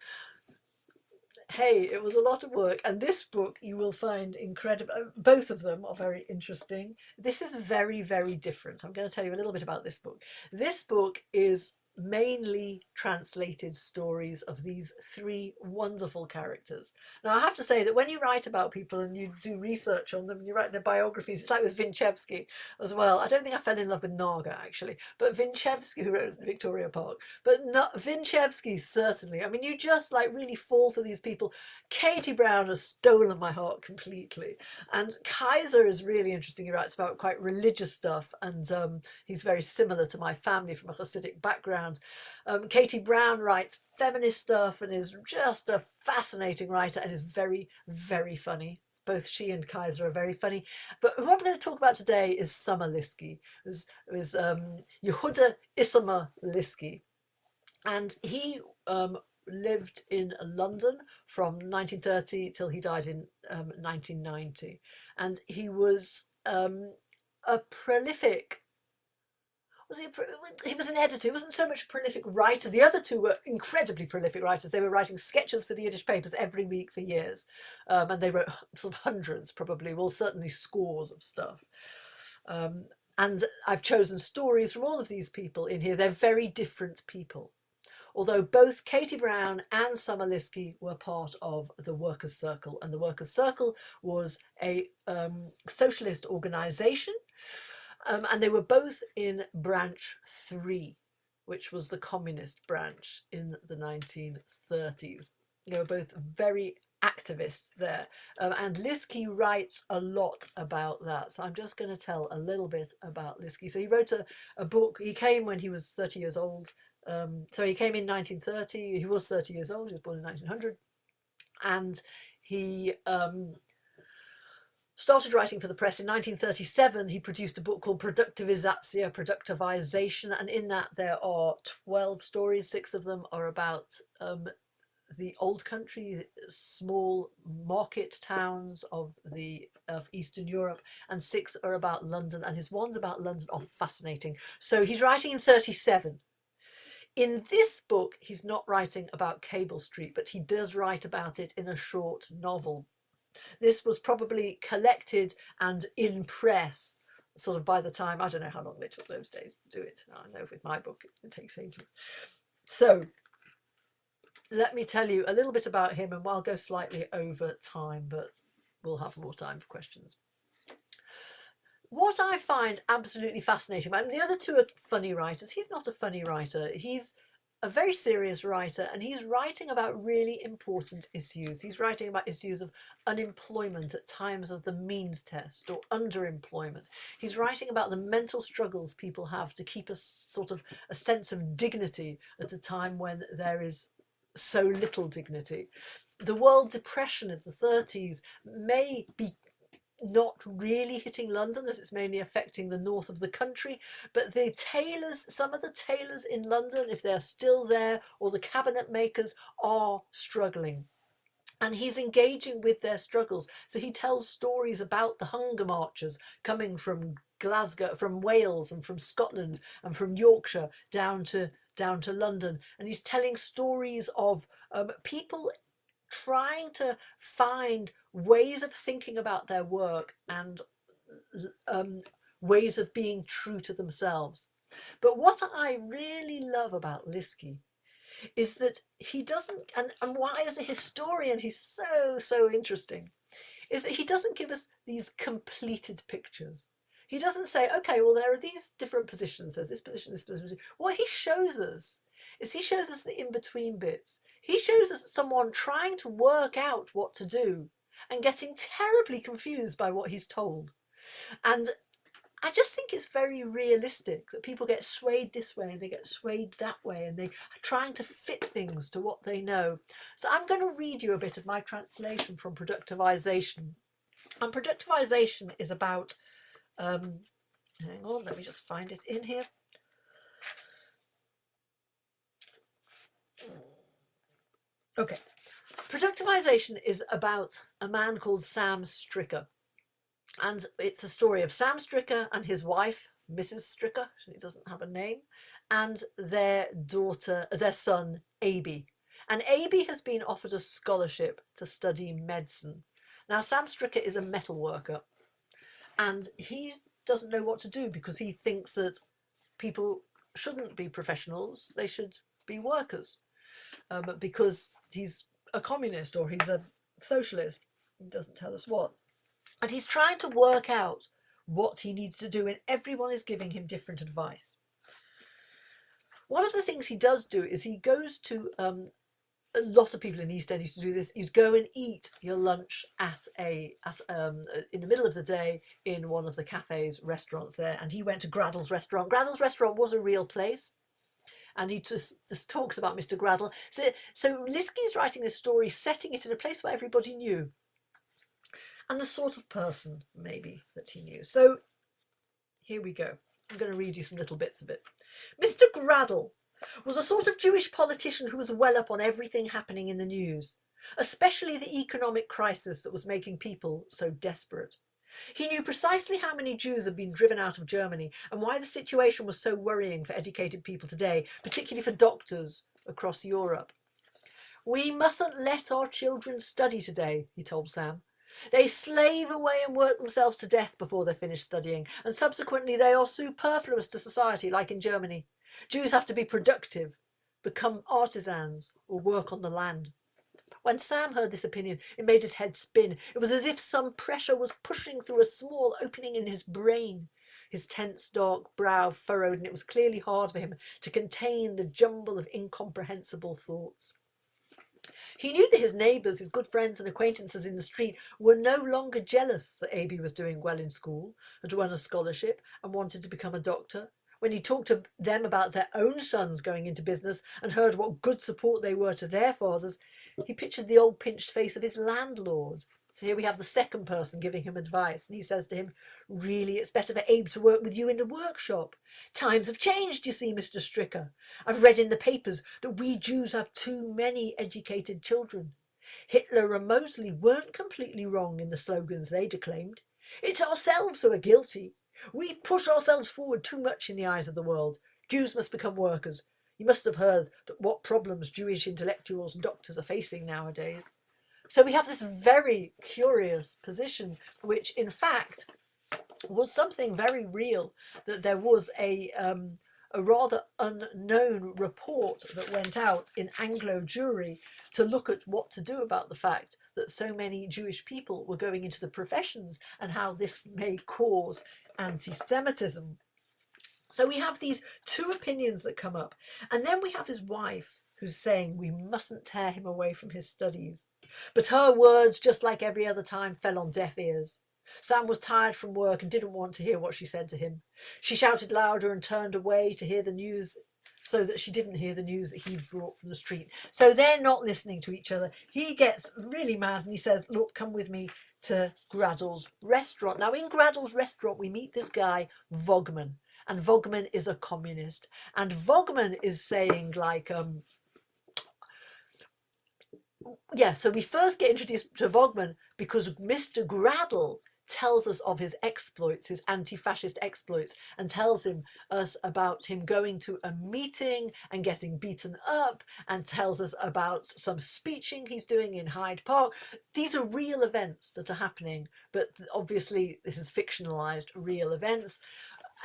hey, it was a lot of work. And this book you will find incredible. Both of them are very interesting. This is very, very different. I'm going to tell you a little bit about this book. This book is mainly translated stories of these three wonderful characters. Now, I have to say that when you write about people and you do research on them, and you write their biographies, it's like with Winchevsky as well. I don't think I fell in love with Naga, actually, but Winchevsky, who wrote Victoria Park, but not Winchevsky, certainly. I mean, you just like really fall for these people. Katie Brown has stolen my heart completely, and Kaiser is really interesting. He writes about quite religious stuff, and he's very similar to my family from a Hasidic background. Katie Brown writes feminist stuff and is just a fascinating writer and is very, very funny. Both she and Kaiser are very funny. But who I'm going to talk about today is Summer Liskey, is Yehuda Isamar Liskey. And he lived in London from 1930 till he died in 1990. And he was a prolific. He was an editor. He wasn't so much a prolific writer. The other two were incredibly prolific writers. They were writing sketches for the Yiddish papers every week for years. And they wrote sort of hundreds, probably, well, certainly scores of stuff. And I've chosen stories from all of these people in here. They're very different people. Although both Katie Brown and Summer Liskey were part of the Workers' Circle. And the Workers' Circle was a socialist organisation. And they were both in branch 3, which was the communist branch in the 1930s. They were both very activists there. And Liskey writes a lot about that. So I'm just going to tell a little bit about Liskey. So he wrote a book. He came when he was 30 years old. So he came in 1930. He was 30 years old. He was born in 1900. And he started writing for the press in 1937. He produced a book called Productivization, and in that there are 12 stories. 6 of them are about the old country, small market towns of Eastern Europe, and 6 are about London, and his ones about London are fascinating. So he's writing in 37. In this book, he's not writing about Cable Street, but he does write about it in a short novel. This was probably collected and in press sort of by the time, I don't know how long they took those days to do it. I know with my book it takes ages. So let me tell you a little bit about him, and I'll go slightly over time, but we'll have more time for questions. What I find absolutely fascinating, I mean, the other two are funny writers. He's not a funny writer. He's a very serious writer, and he's writing about really important issues. He's writing about issues of unemployment at times of the means test or underemployment. He's writing about the mental struggles people have to keep a sort of a sense of dignity at a time when there is so little dignity. The world depression of the 30s may be not really hitting London, as it's mainly affecting the north of the country, but the tailors, some of the tailors in London, if they're still there, or the cabinet makers, are struggling. And he's engaging with their struggles. So he tells stories about the hunger marchers coming from Glasgow, from Wales and from Scotland and from Yorkshire down to London. And he's telling stories of people trying to find ways of thinking about their work and ways of being true to themselves. But what I really love about Liskey is that he doesn't, and why as a historian he's so interesting, is that he doesn't give us these completed pictures. He doesn't say, okay, well, there are these different positions, there's this position, this position. What he shows us is he shows us the in-between bits. He shows us someone trying to work out what to do and getting terribly confused by what he's told. And I just think it's very realistic that people get swayed this way and they get swayed that way, and they are trying to fit things to what they know. So I'm going to read you a bit of my translation from Productivization. And Productivization is about, hang on, let me just find it in here. Okay, Productivization is about a man called Sam Stricker. And it's a story of Sam Stricker and his wife, Mrs. Stricker, she doesn't have a name, and their daughter, their son, Aby. And Aby has been offered a scholarship to study medicine. Now, Sam Stricker is a metal worker, and he doesn't know what to do because he thinks that people shouldn't be professionals, they should be workers, because he's a communist or he's a socialist. He doesn't tell us what. And he's trying to work out what he needs to do, and everyone is giving him different advice. One of the things he does do is he goes to, a lot of people in the East End used to do this, you'd go and eat your lunch in the middle of the day in one of the cafes, restaurants there, and he went to Graddle's restaurant. Graddle's restaurant was a real place, and he just talks about Mr. Graddle. So Liskey is writing this story, setting it in a place where everybody knew, and the sort of person, maybe, that he knew. So here we go. I'm going to read you some little bits of it. Mr. Graddle was a sort of Jewish politician who was well up on everything happening in the news, especially the economic crisis that was making people so desperate. He knew precisely how many Jews had been driven out of Germany and why the situation was so worrying for educated people today, particularly for doctors across Europe. We mustn't let our children study today, he told Sam. They slave away and work themselves to death before they're finished studying, and subsequently they are superfluous to society, like in Germany. Jews have to be productive, become artisans, or work on the land. When Sam heard this opinion, it made his head spin. It was as if some pressure was pushing through a small opening in his brain. His tense, dark brow furrowed, and it was clearly hard for him to contain the jumble of incomprehensible thoughts. He knew that his neighbours, his good friends and acquaintances in the street were no longer jealous that Aby was doing well in school, had won a scholarship and wanted to become a doctor. When he talked to them about their own sons going into business and heard what good support they were to their fathers, he pictured the old pinched face of his landlord. So here we have the second person giving him advice, and he says to him, really, it's better for Abe to work with you in the workshop. Times have changed, you see, Mr. Stricker. I've read in the papers that we Jews have too many educated children. Hitler and Mosley weren't completely wrong in the slogans they declaimed. It's ourselves who are guilty. We push ourselves forward too much in the eyes of the world. Jews must become workers. You must have heard that what problems Jewish intellectuals and doctors are facing nowadays. So we have this very curious position, which in fact was something very real, that there was a rather unknown report that went out in Anglo Jewry to look at what to do about the fact that so many Jewish people were going into the professions and how this may cause anti-Semitism. So we have these two opinions that come up. And then we have his wife who's saying we mustn't tear him away from his studies. But her words, just like every other time, fell on deaf ears. Sam was tired from work and didn't want to hear what she said to him. She shouted louder and turned away to hear the news, so that she didn't hear the news that he'd brought from the street. So they're not listening to each other. He gets really mad and he says, look, come with me to Graddle's restaurant. Now in Graddle's restaurant, we meet this guy, Vogman. And Vogman is a communist. And Vogman is saying like, yeah, so we first get introduced to Vogman because Mr. Graddle tells us of his exploits, his anti-fascist exploits, and tells us about him going to a meeting and getting beaten up, and tells us about some speeching he's doing in Hyde Park. These are real events that are happening, but obviously this is fictionalized real events.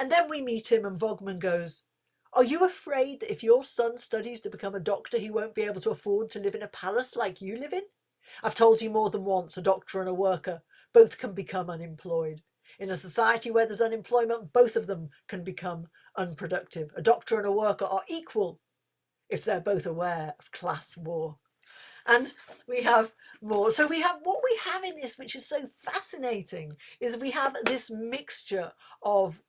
And then we meet him and Vogman goes, are you afraid that if your son studies to become a doctor, he won't be able to afford to live in a palace like you live in? I've told you more than once, a doctor and a worker, both can become unemployed. In a society where there's unemployment, both of them can become unproductive. A doctor and a worker are equal if they're both aware of class war. And we have more. So we have what we have in this, which is so fascinating, is we have this mixture of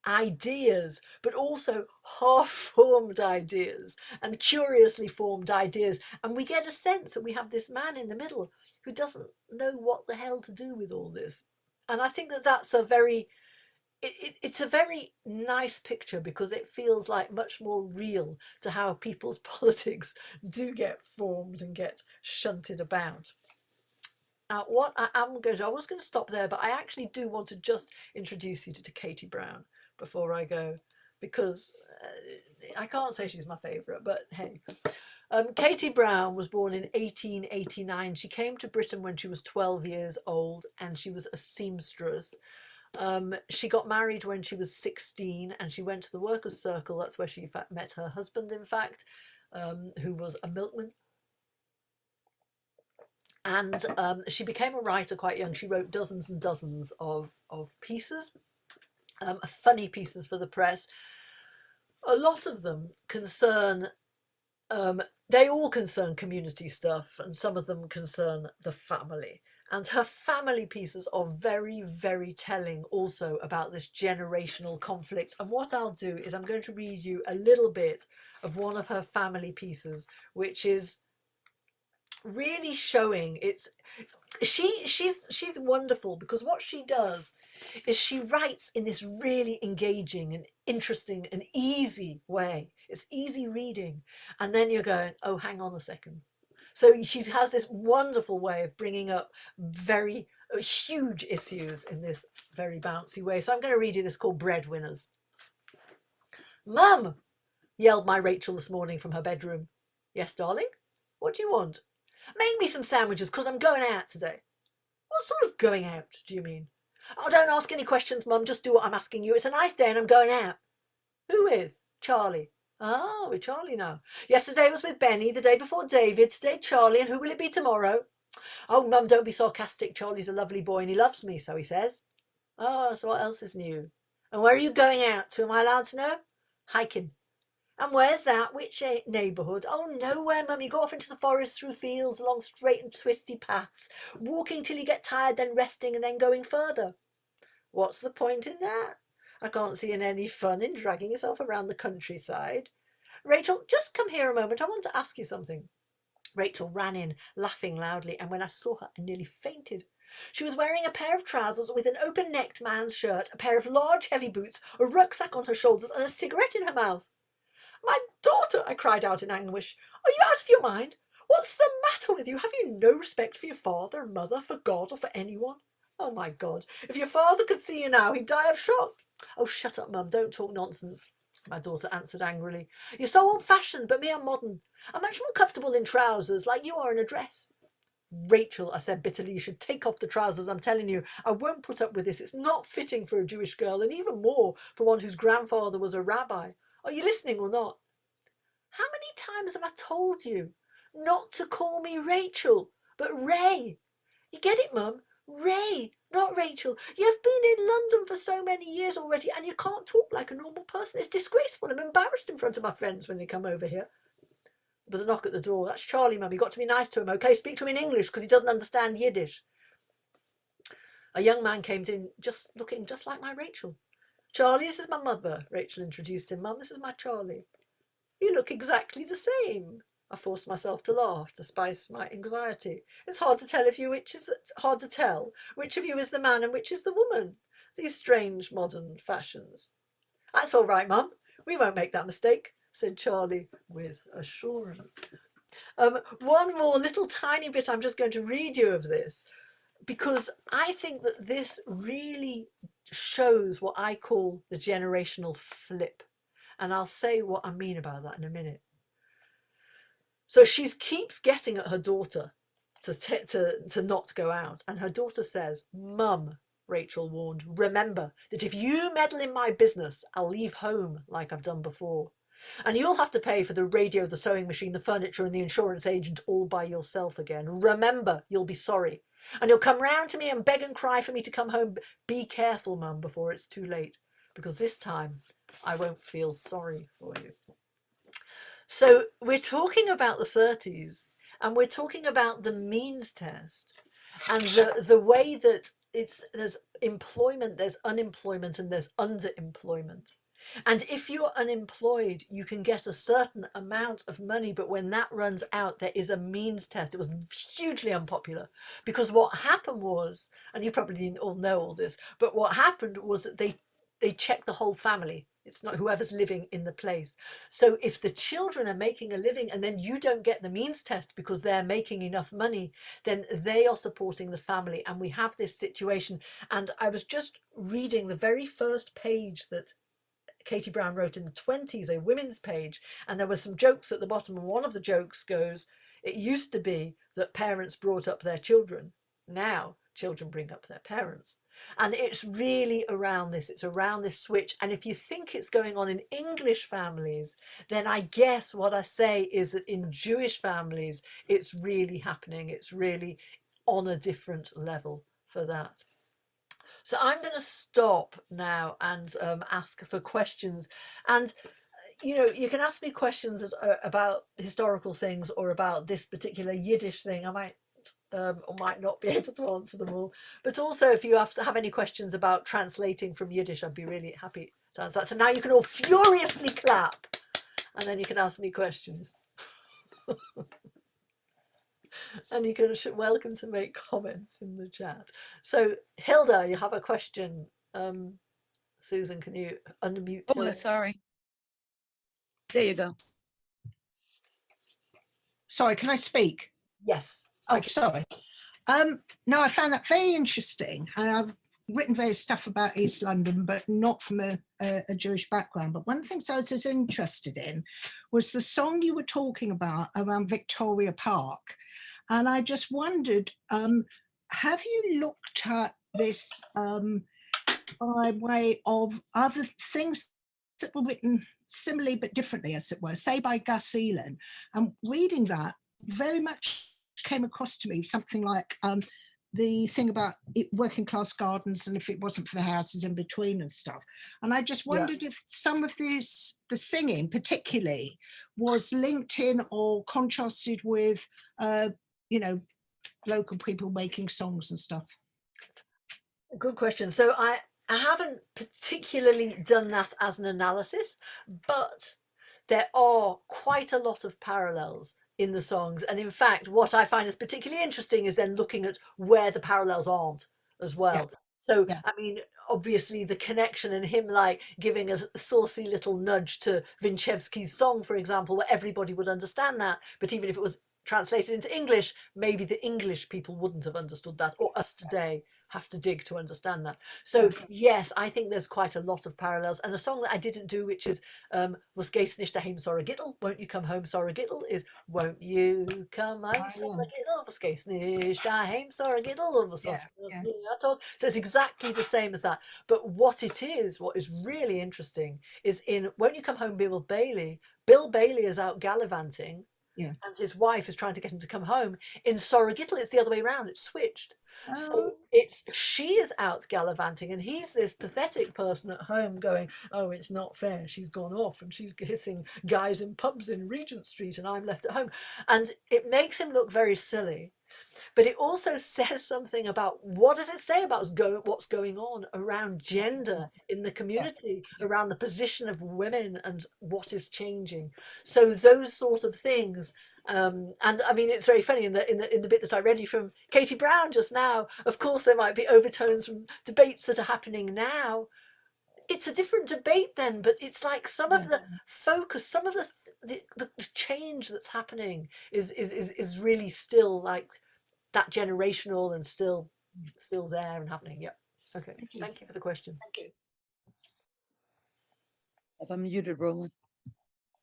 ideas, but also half-formed ideas and curiously formed ideas. And we get a sense that we have this man in the middle who doesn't know what the hell to do with all this. And I think that that's a very, it's a very nice picture because it feels like much more real to how people's politics do get formed and get shunted about. Now, what I was going to stop there, but I actually do want to just introduce you to Katie Brown before I go, because I can't say she's my favourite, but hey. Katie Brown was born in 1889. She came to Britain when she was 12 years old and she was a seamstress. She got married when she was 16 and she went to the Workers' Circle. That's where she met her husband, in fact, who was a milkman. And she became a writer quite young. She wrote dozens and dozens of pieces, funny pieces for the press. A lot of them concern, they all concern community stuff, and some of them concern the family. And her family pieces are very, very telling also about this generational conflict. And what I'll do is I'm going to read you a little bit of one of her family pieces, which is really showing she's wonderful, because what she does is she writes in this really engaging and interesting and easy way. It's easy reading, and then you're going, oh, hang on a second. So she has this wonderful way of bringing up very huge issues in this very bouncy way. So I'm going to read you this, called Breadwinners. Mum, yelled my Rachel this morning from her bedroom. Yes, darling? What do you want? Make me some sandwiches, because I'm going out today. What sort of going out do you mean? Oh, don't ask any questions, Mum. Just do what I'm asking you. It's a nice day and I'm going out. Who with? Charlie. Ah, with Charlie now. Yesterday was with Benny, the day before David, today Charlie, and who will it be tomorrow? Oh, Mum, don't be sarcastic. Charlie's a lovely boy and he loves me, so he says. Oh, so what else is new? And where are you going out to? Am I allowed to know? Hiking. And where's that? Which neighbourhood? Oh, nowhere, Mum. You go off into the forest, through fields, along straight and twisty paths, walking till you get tired, then resting, and then going further. What's the point in that? I can't see any fun in dragging yourself around the countryside. Rachel, just come here a moment. I want to ask you something. Rachel ran in, laughing loudly, and when I saw her, I nearly fainted. She was wearing a pair of trousers with an open-necked man's shirt, a pair of large, heavy boots, a rucksack on her shoulders, and a cigarette in her mouth. My daughter, I cried out in anguish. Are you out of your mind? What's the matter with you? Have you no respect for your father and mother, for God, or for anyone? Oh, my God. If your father could see you now, he'd die of shock. Oh, shut up, Mum. Don't talk nonsense, my daughter answered angrily. You're so old-fashioned, but me, I'm modern. I'm much more comfortable in trousers, like you are in a dress. Rachel, I said bitterly, you should take off the trousers, I'm telling you. I won't put up with this. It's not fitting for a Jewish girl, and even more for one whose grandfather was a rabbi. Are you listening or not? How many times have I told you? not to call me Rachel, but Ray. You get it, Mum? Ray, not Rachel. You've been in London for so many years already and you can't talk like a normal person. It's disgraceful. I'm embarrassed in front of my friends when they come over here. There's a knock at the door. That's Charlie, Mum. You've got to be nice to him, okay? Speak to him in English because he doesn't understand Yiddish. A young man came in just looking just like my Rachel. Charlie, this is my mother, Rachel introduced him. Mum, this is my Charlie. You look exactly the same. I forced myself to laugh to spice my anxiety. It's hard to tell which of you is the man and which is the woman. These strange modern fashions. That's all right, Mum. We won't make that mistake, said Charlie with assurance. One more little tiny bit I'm just going to read you of this, because I think that this really shows what I call the generational flip. And I'll say what I mean about that in a minute. So she keeps getting at her daughter to not go out. And her daughter says, Mum, Rachel warned, remember that if you meddle in my business, I'll leave home like I've done before. And you'll have to pay for the radio, the sewing machine, the furniture and the insurance agent all by yourself again. Remember, you'll be sorry. And you'll come round to me and beg and cry for me to come home. Be careful, Mum, before it's too late, because this time I won't feel sorry for you. So we're talking about the 30s and we're talking about the means test and the way that there's employment, there's unemployment and there's underemployment. And if you're unemployed, you can get a certain amount of money, but when that runs out, there is a means test. It was hugely unpopular because what happened was, and you probably didn't all know all this, but what happened was that they checked the whole family. It's not whoever's living in the place. So if the children are making a living and then you don't get the means test because they're making enough money, then they are supporting the family. And we have this situation. And I was just reading the very first page that Katie Brown wrote in the 20s, a women's page, and there were some jokes at the bottom. And one of the jokes goes, it used to be that parents brought up their children. Now children bring up their parents. And it's really around this, it's around this switch. And if you think it's going on in English families, then I guess what I say is that in Jewish families, it's really happening. It's really on a different level for that. So I'm going to stop now and ask for questions. And, you know, you can ask me questions about historical things or about this particular Yiddish thing. I might or might not be able to answer them all. But also, if you have any questions about translating from Yiddish, I'd be really happy to answer that. So now you can all furiously clap, and then you can ask me questions. And you can welcome to make comments in the chat. So Hilda, you have a question. Susan, can you unmute? Oh, sorry. There you go. Sorry, can I speak? Yes. Oh, sorry. No, I found that very interesting. And I've written various stuff about East London, but not from a Jewish background. But one of the things I was interested in was the song you were talking about around Victoria Park. And I just wondered, have you looked at this by way of other things that were written similarly but differently, as it were, say by Gus Elan? And reading that very much came across to me something like the thing about working class gardens and if it wasn't for the houses in between and stuff. And I just wondered if some of this, the singing particularly, was linked in or contrasted with, you know, local people making songs and stuff. Good question. So I haven't particularly done that as an analysis, but there are quite a lot of parallels in the songs. And in fact, what I find is particularly interesting is then looking at where the parallels aren't as well. Yeah. So, I mean, obviously the connection and him like giving a saucy little nudge to Winchevsky's song, for example, where everybody would understand that. But even if it was translated into English, maybe the English people wouldn't have understood that, or us today have to dig to understand that. So yes, I think there's quite a lot of parallels. And a song that I didn't do, which is was Gees nicht daheim Sorra Gittel, won't you come home Sorra Gittel, is won't you come home Sorra Gittel, was Gees nicht daheim Sorra Gittel, was so it's exactly the same as that. But what is really interesting is in Won't You Come Home Bill Bailey is out gallivanting Yeah. and his wife is trying to get him to come home. In Sorrogital, it's the other way around. It's switched. Oh, So it's she is out gallivanting, and he's this pathetic person at home going, "Oh, it's not fair. She's gone off, and she's kissing guys in pubs in Regent Street, and I'm left at home." And it makes him look very silly. But it also says something about, what does it say about what's going on around gender in the community, around the position of women and what is changing. So those sort of things. And I mean, it's very funny in the bit that I read you from Katie Brown just now. Of course, there might be overtones from debates that are happening now. It's a different debate then, but it's like some of the focus, some of the change that's happening is really still like that generational and still there and happening. Yeah. Okay. Thank you for the question. thank you. If I'm muted, Roland.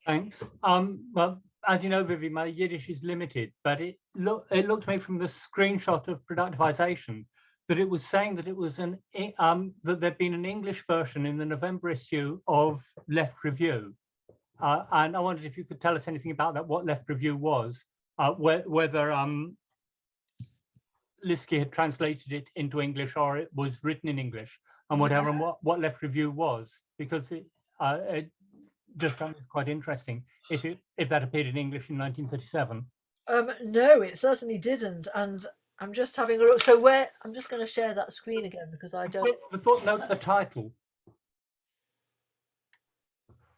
Thanks. Well, as you know, Vivi, my Yiddish is limited, but it looked to me from the screenshot of productivization that it was saying that it was that there'd been an English version in the November issue of Left Review, and I wondered if you could tell us anything about that, what Left Review was, whether Liskey had translated it into English or it was written in English, and whatever, and what Left Review was, because it just found it quite interesting if that appeared in English in 1937. No, it certainly didn't, and I'm just having a look. So I'm just going to share that screen again because I don't. The footnote, the title.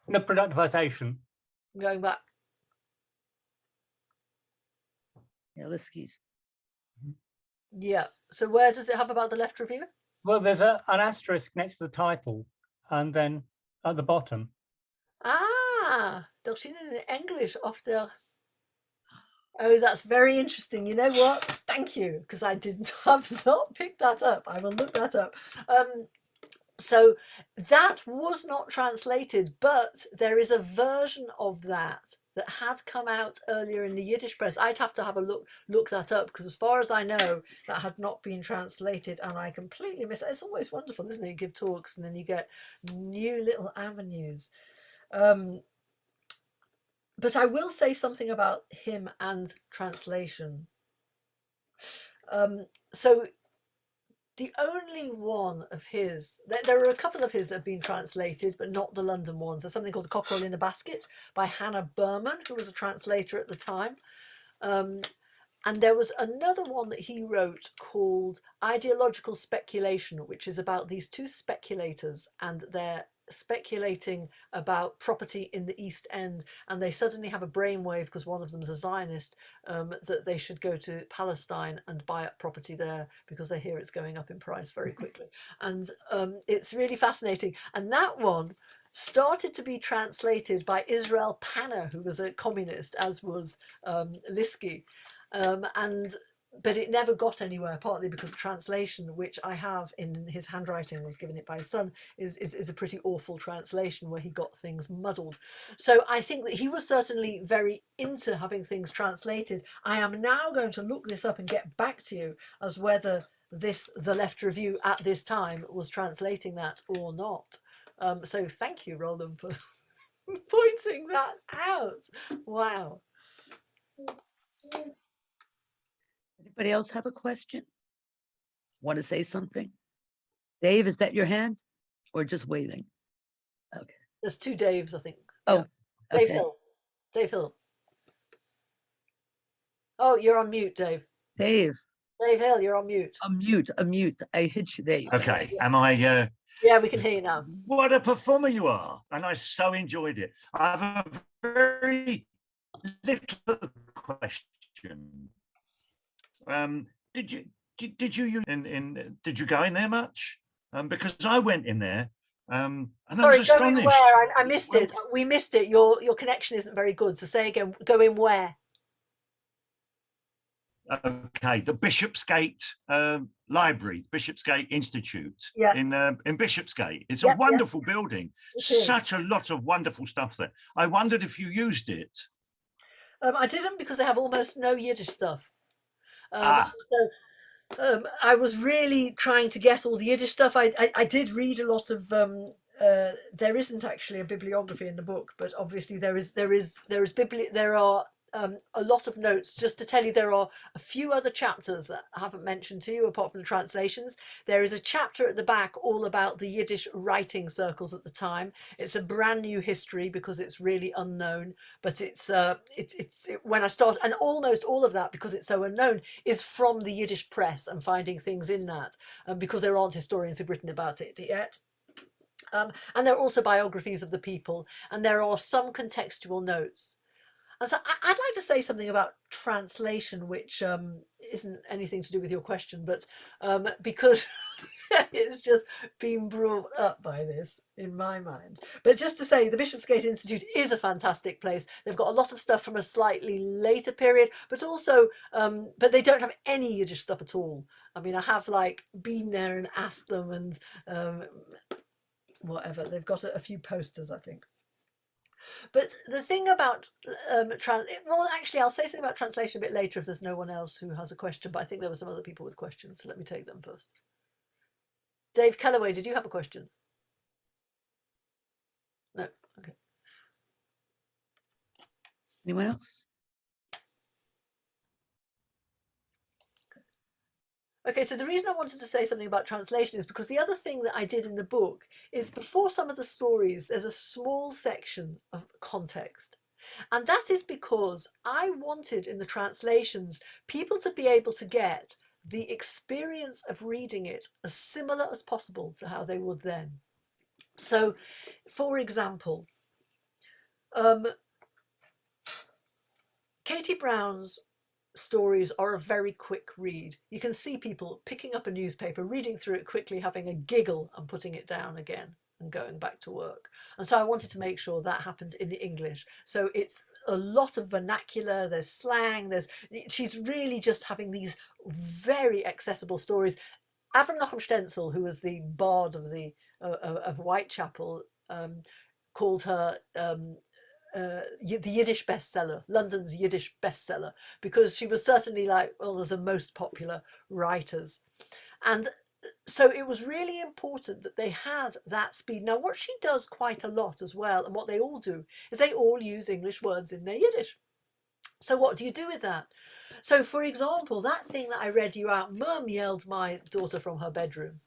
No, productivization. I'm going back. Yeah, Liskey's. Yeah. So where does it have about the Left Review? Well, there's an asterisk next to the title, and then at the bottom. Ah, doch in English of der. Oh, that's very interesting. You know what? Thank you, because I have not picked that up. I will look that up. So that was not translated, but there is a version of that had come out earlier in the Yiddish press. I'd have to have a look that up, because as far as I know, that had not been translated, and I completely miss it. It's always wonderful, isn't it? You give talks and then you get new little avenues. But I will say something about him and translation. So the only one of his, there are a couple of his that have been translated, but not the London ones. There's something called Cockerel in a Basket by Hannah Berman, who was a translator at the time. And there was another one that he wrote called Ideological Speculation, which is about these two speculators, and they're speculating about property in the East End, and they suddenly have a brainwave because one of them is a Zionist, that they should go to Palestine and buy up property there because they hear it's going up in price very quickly. And it's really fascinating. And that one started to be translated by Israel Panner, who was a communist, as was Liskey. But it never got anywhere, partly because the translation, which I have in his handwriting, was given it by his son, is a pretty awful translation where he got things muddled. So I think that he was certainly very into having things translated. I am now going to look this up and get back to you as whether the Left Review at this time was translating that or not. So thank you, Roland, for pointing that out. Wow. Anybody else have a question? Want to say something? Dave, is that your hand or just waving? Okay. There's two Daves, I think. Oh, yeah. Dave okay. Hill. Dave Hill. Oh, you're on mute, Dave. Dave. Dave Hill, you're on mute. Unmute. I hit you, Dave. Okay, am I? Yeah, we can hear you now. What a performer you are, and I so enjoyed it. I have a very little question. Did you go in there much? Because I went in there, and Sorry, I was go in astonished. where? I missed it. We missed it. Your connection isn't very good. So say again. Go in where? Okay, the Bishopsgate Library, Bishopsgate Institute, Yeah. in Bishopsgate. It's Yep, a wonderful building. It is. Such a lot of wonderful stuff there. I wondered if you used it. I didn't, because they have almost no Yiddish stuff. Ah. So I was really trying to get all the Yiddish stuff. I did read a lot of. There isn't actually a bibliography in the book, but obviously there are a lot of notes. Just to tell you, there are a few other chapters that I haven't mentioned to you apart from the translations. There is a chapter at the back all about the Yiddish writing circles at the time. It's a brand new history because it's really unknown, but it's when I start, and almost all of that, because it's so unknown, is from the Yiddish press and finding things in that, because there aren't historians who've written about it yet. And there are also biographies of the people, and there are some contextual notes. And so I'd like to say something about translation, which isn't anything to do with your question, but because it's just been brought up by this in my mind. But just to say, the Bishopsgate Institute is a fantastic place. They've got a lot of stuff from a slightly later period, but also, but they don't have any Yiddish stuff at all. I mean, I have like been there and asked them, and whatever. They've got a few posters, I think. But the thing about well, actually, I'll say something about translation a bit later if there's no one else who has a question. But I think there were some other people with questions, so let me take them first. Dave Kellaway, did you have a question? No. Okay. Anyone else? Okay, so the reason I wanted to say something about translation is because the other thing that I did in the book is, before some of the stories, there's a small section of context. And that is because I wanted in the translations people to be able to get the experience of reading it as similar as possible to how they would then. So, for example, Katie Brown's stories are a very quick read. You can see people picking up a newspaper, reading through it quickly, having a giggle and putting it down again and going back to work. And so I wanted to make sure that happened in the English. So it's a lot of vernacular, there's slang, she's really just having these very accessible stories. Avram Nachum Stenzel, who was the bard of Whitechapel, called her the Yiddish bestseller, London's Yiddish bestseller, because she was certainly like one of the most popular writers. And so it was really important that they had that speed. Now, what she does quite a lot as well, and what they all do, is they all use English words in their Yiddish. So what do you do with that? So, for example, that thing that I read you out, Mum, yelled my daughter from her bedroom.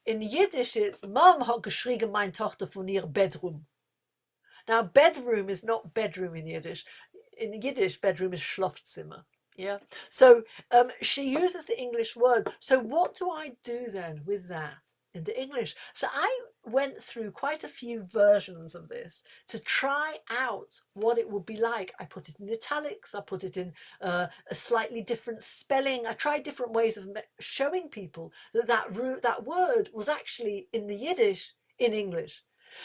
In Yiddish, it's Mum hat geschrien meine Tochter von ihr Bedroom. Now, bedroom is not bedroom in Yiddish. In Yiddish, bedroom is Schlafzimmer. Yeah. So she uses the English word. So what do I do then with that in the English? So I went through quite a few versions of this to try out what it would be like. I put it in italics. I put it in a slightly different spelling. I tried different ways of showing people that word was actually in the Yiddish in English.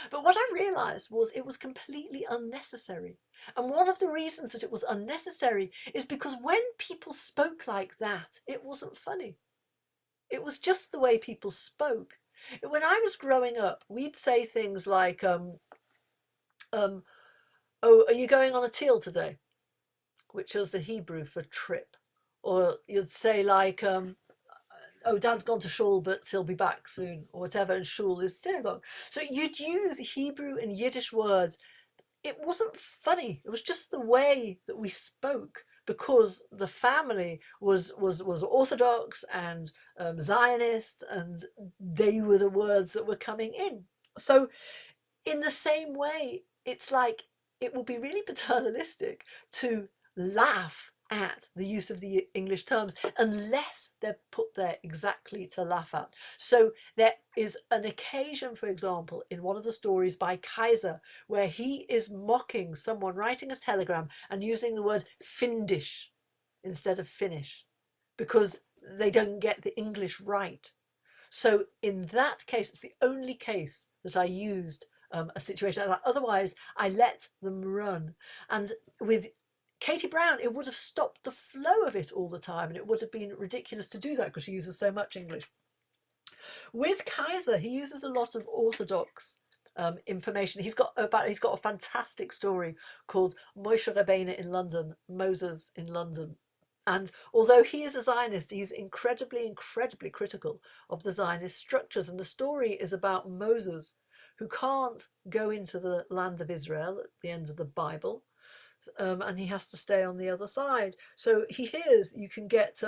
But what I realized was it was completely unnecessary. And one of the reasons that it was unnecessary is because when people spoke like that, it wasn't funny. It was just the way people spoke. When I was growing up, we'd say things like, oh, are you going on a teal today? Which was the Hebrew for trip. Or you'd say like, oh, Dad's gone to shul, but he'll be back soon, or whatever, and shul is synagogue. So you'd use Hebrew and Yiddish words. It wasn't funny. It was just the way that we spoke, because the family was Orthodox and Zionist, and they were the words that were coming in. So in the same way, it's like it would be really paternalistic to laugh at the use of the English terms unless they're put there exactly to laugh at. So there is an occasion, for example, in one of the stories by Kaiser, where he is mocking someone writing a telegram and using the word findish instead of finish because they don't get the English right. So in that case, it's the only case that I used a situation like that. Otherwise, I let them run. And with Katie Brown, it would have stopped the flow of it all the time, and it would have been ridiculous to do that because she uses so much English. With Kaiser, he uses a lot of Orthodox information. He's got a fantastic story called Moshe Rabbeinu in London, Moses in London. And although he is a Zionist, he's incredibly, incredibly critical of the Zionist structures. And the story is about Moses, who can't go into the land of Israel at the end of the Bible. and he has to stay on the other side. So he hears you can get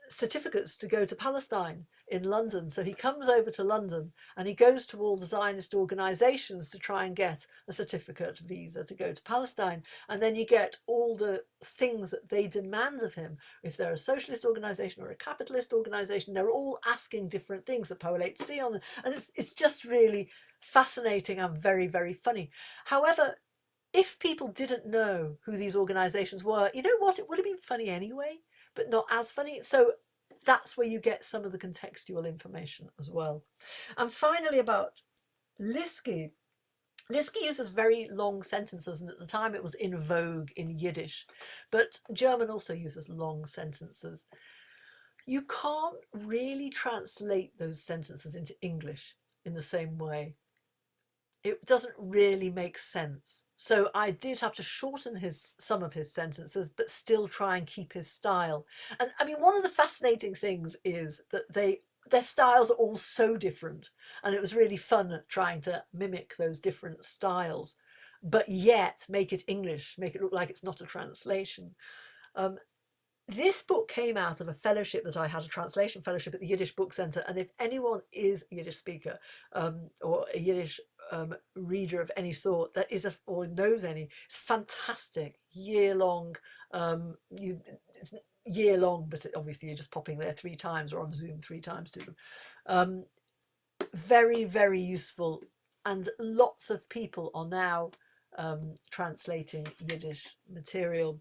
certificates to go to Palestine in London. So he comes over to London and he goes to all the Zionist organizations to try and get a certificate visa to go to Palestine. And then you get all the things that they demand of him. If they're a socialist organization or a capitalist organization, they're all asking different things, the Poel Zion, and it's just really fascinating and very, very funny. However, if people didn't know who these organizations were, you know what, it would have been funny anyway, but not as funny. So that's where you get some of the contextual information as well. And finally, about Liski. Liski uses very long sentences, and at the time it was in vogue in Yiddish, but German also uses long sentences. You can't really translate those sentences into English in the same way. It doesn't really make sense. So I did have to shorten some of his sentences, but still try and keep his style. And I mean, one of the fascinating things is that their styles are all so different. And it was really fun trying to mimic those different styles, but yet make it English, make it look like it's not a translation. This book came out of a fellowship that I had, a translation fellowship at the Yiddish Book Centre. And if anyone is a Yiddish speaker or a Yiddish reader of any sort that is or knows any, it's fantastic, year-long. It's year-long, but obviously you're just popping there 3 times or on Zoom 3 times to them. Very, very useful, and lots of people are now translating Yiddish material.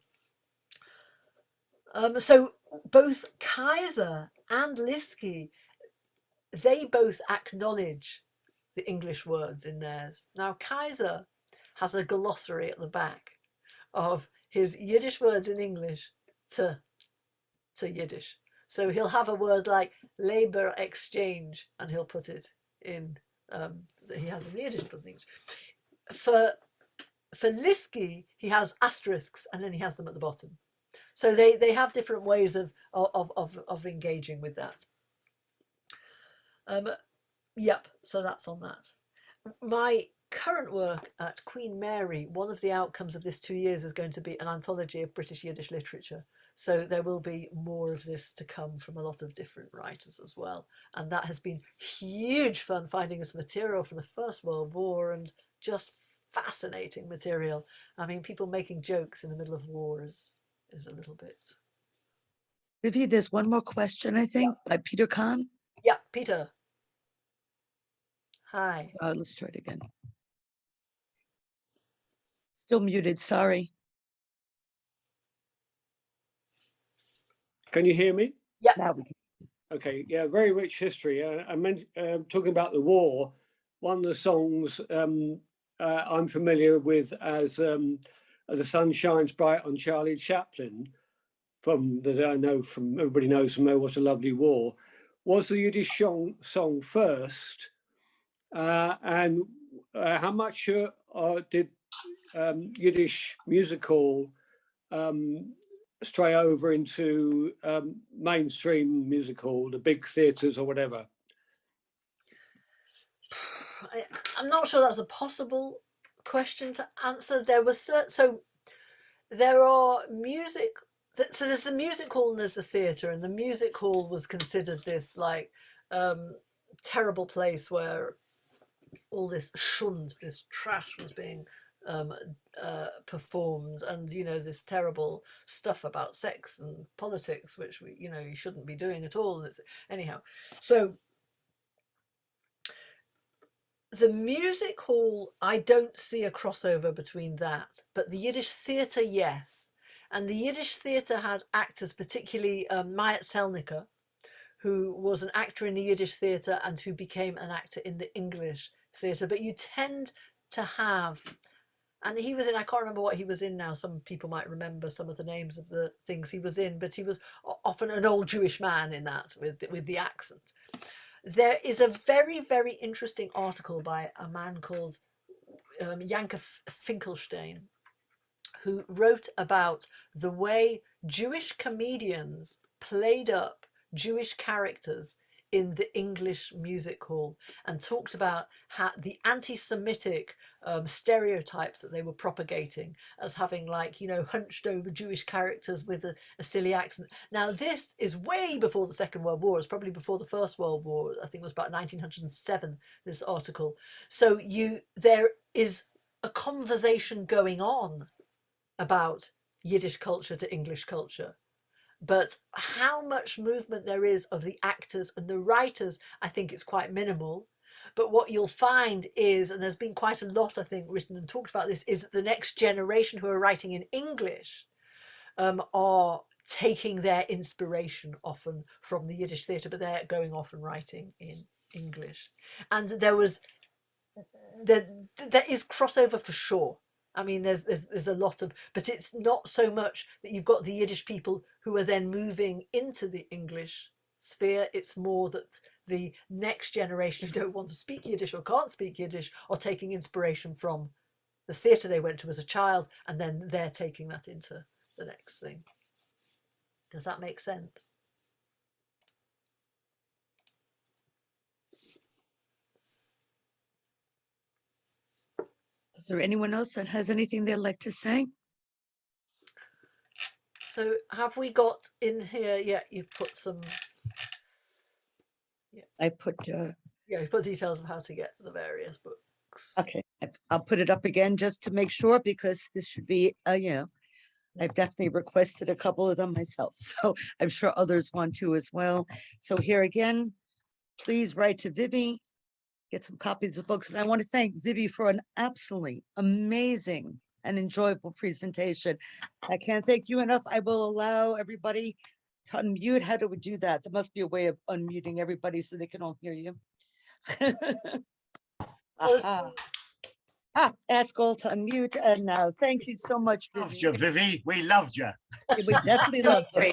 So both Kaiser and Liski, they both acknowledge the English words in theirs. Now, Kaiser has a glossary at the back of his Yiddish words in English to Yiddish. So he'll have a word like labor exchange, and he'll put it in, he has in Yiddish, puts in English. For Liski, he has asterisks, and then he has them at the bottom. So they have different ways of engaging with that. Yep, so that's on that. My current work at Queen Mary, one of the outcomes of this 2 years is going to be an anthology of British Yiddish literature. So there will be more of this to come from a lot of different writers as well. And that has been huge fun, finding us material from the First World War, and just fascinating material. I mean, people making jokes in the middle of war is a little bit. Vivi, there's one more question, I think, by Peter Kahn. Yeah, Peter. Hi. Let's try it again. Still muted, sorry. Can you hear me? Yeah. Now we can. Okay, yeah, very rich history. I meant talking about the war. One of the songs I'm familiar with as "The Sun Shines Bright on Charlie Chaplin," from that I know from everybody knows from "Oh What a Lovely War," was the Yiddish song first, and how much did Yiddish musical stray over into mainstream musical, the big theatres or whatever? I'm not sure that's a possible question to answer. There was so there are music. So there's the music hall and there's the theatre, and the music hall was considered this like terrible place where all this shund, this trash was being performed, and you know, this terrible stuff about sex and politics, which we, you know, you shouldn't be doing at all. It's, anyhow, so the music hall, I don't see a crossover between that, but the Yiddish theatre, yes. And the Yiddish theatre had actors, particularly Mayat Selniker, who was an actor in the Yiddish theatre and who became an actor in the English theatre. But you tend to have, and he was in, I can't remember what he was in now. Some people might remember some of the names of the things he was in, but he was often an old Jewish man in that with the accent. There is a very, very interesting article by a man called Yanka Finkelstein, who wrote about the way Jewish comedians played up Jewish characters in the English music hall and talked about how the anti-Semitic stereotypes that they were propagating as having, like, you know, hunched over Jewish characters with a silly accent. Now, this is way before the Second World War. It's probably before the First World War. I think it was about 1907, this article. So there is a conversation going on about Yiddish culture to English culture. But how much movement there is of the actors and the writers, I think it's quite minimal. But what you'll find is, and there's been quite a lot, I think, written and talked about this, is that the next generation who are writing in English are taking their inspiration often from the Yiddish theatre, but they're going off and writing in English. And there is crossover for sure. I mean, there's a lot of, but it's not so much that you've got the Yiddish people who are then moving into the English sphere. It's more that the next generation who don't want to speak Yiddish or can't speak Yiddish are taking inspiration from the theatre they went to as a child, and then they're taking that into the next thing. Does that make sense? Is there anyone else that has anything they'd like to say? So have we got in here? Yeah, you've put some. Yeah, I put, yeah, you put details of how to get the various books. okay, I'll put it up again just to make sure, because this should be, you know, I've definitely requested a couple of them myself, so I'm sure others want to as well. So here again, please write to Vivi, get some copies of books. And I want to thank Vivi for an absolutely amazing and enjoyable presentation. I can't thank you enough. I will allow everybody to unmute. How do we do that? There must be a way of unmuting everybody so they can all hear you. Aha. Ask all to unmute. And now, thank you so much, Loved Vivi. you, Vivi. We loved you. We definitely loved you.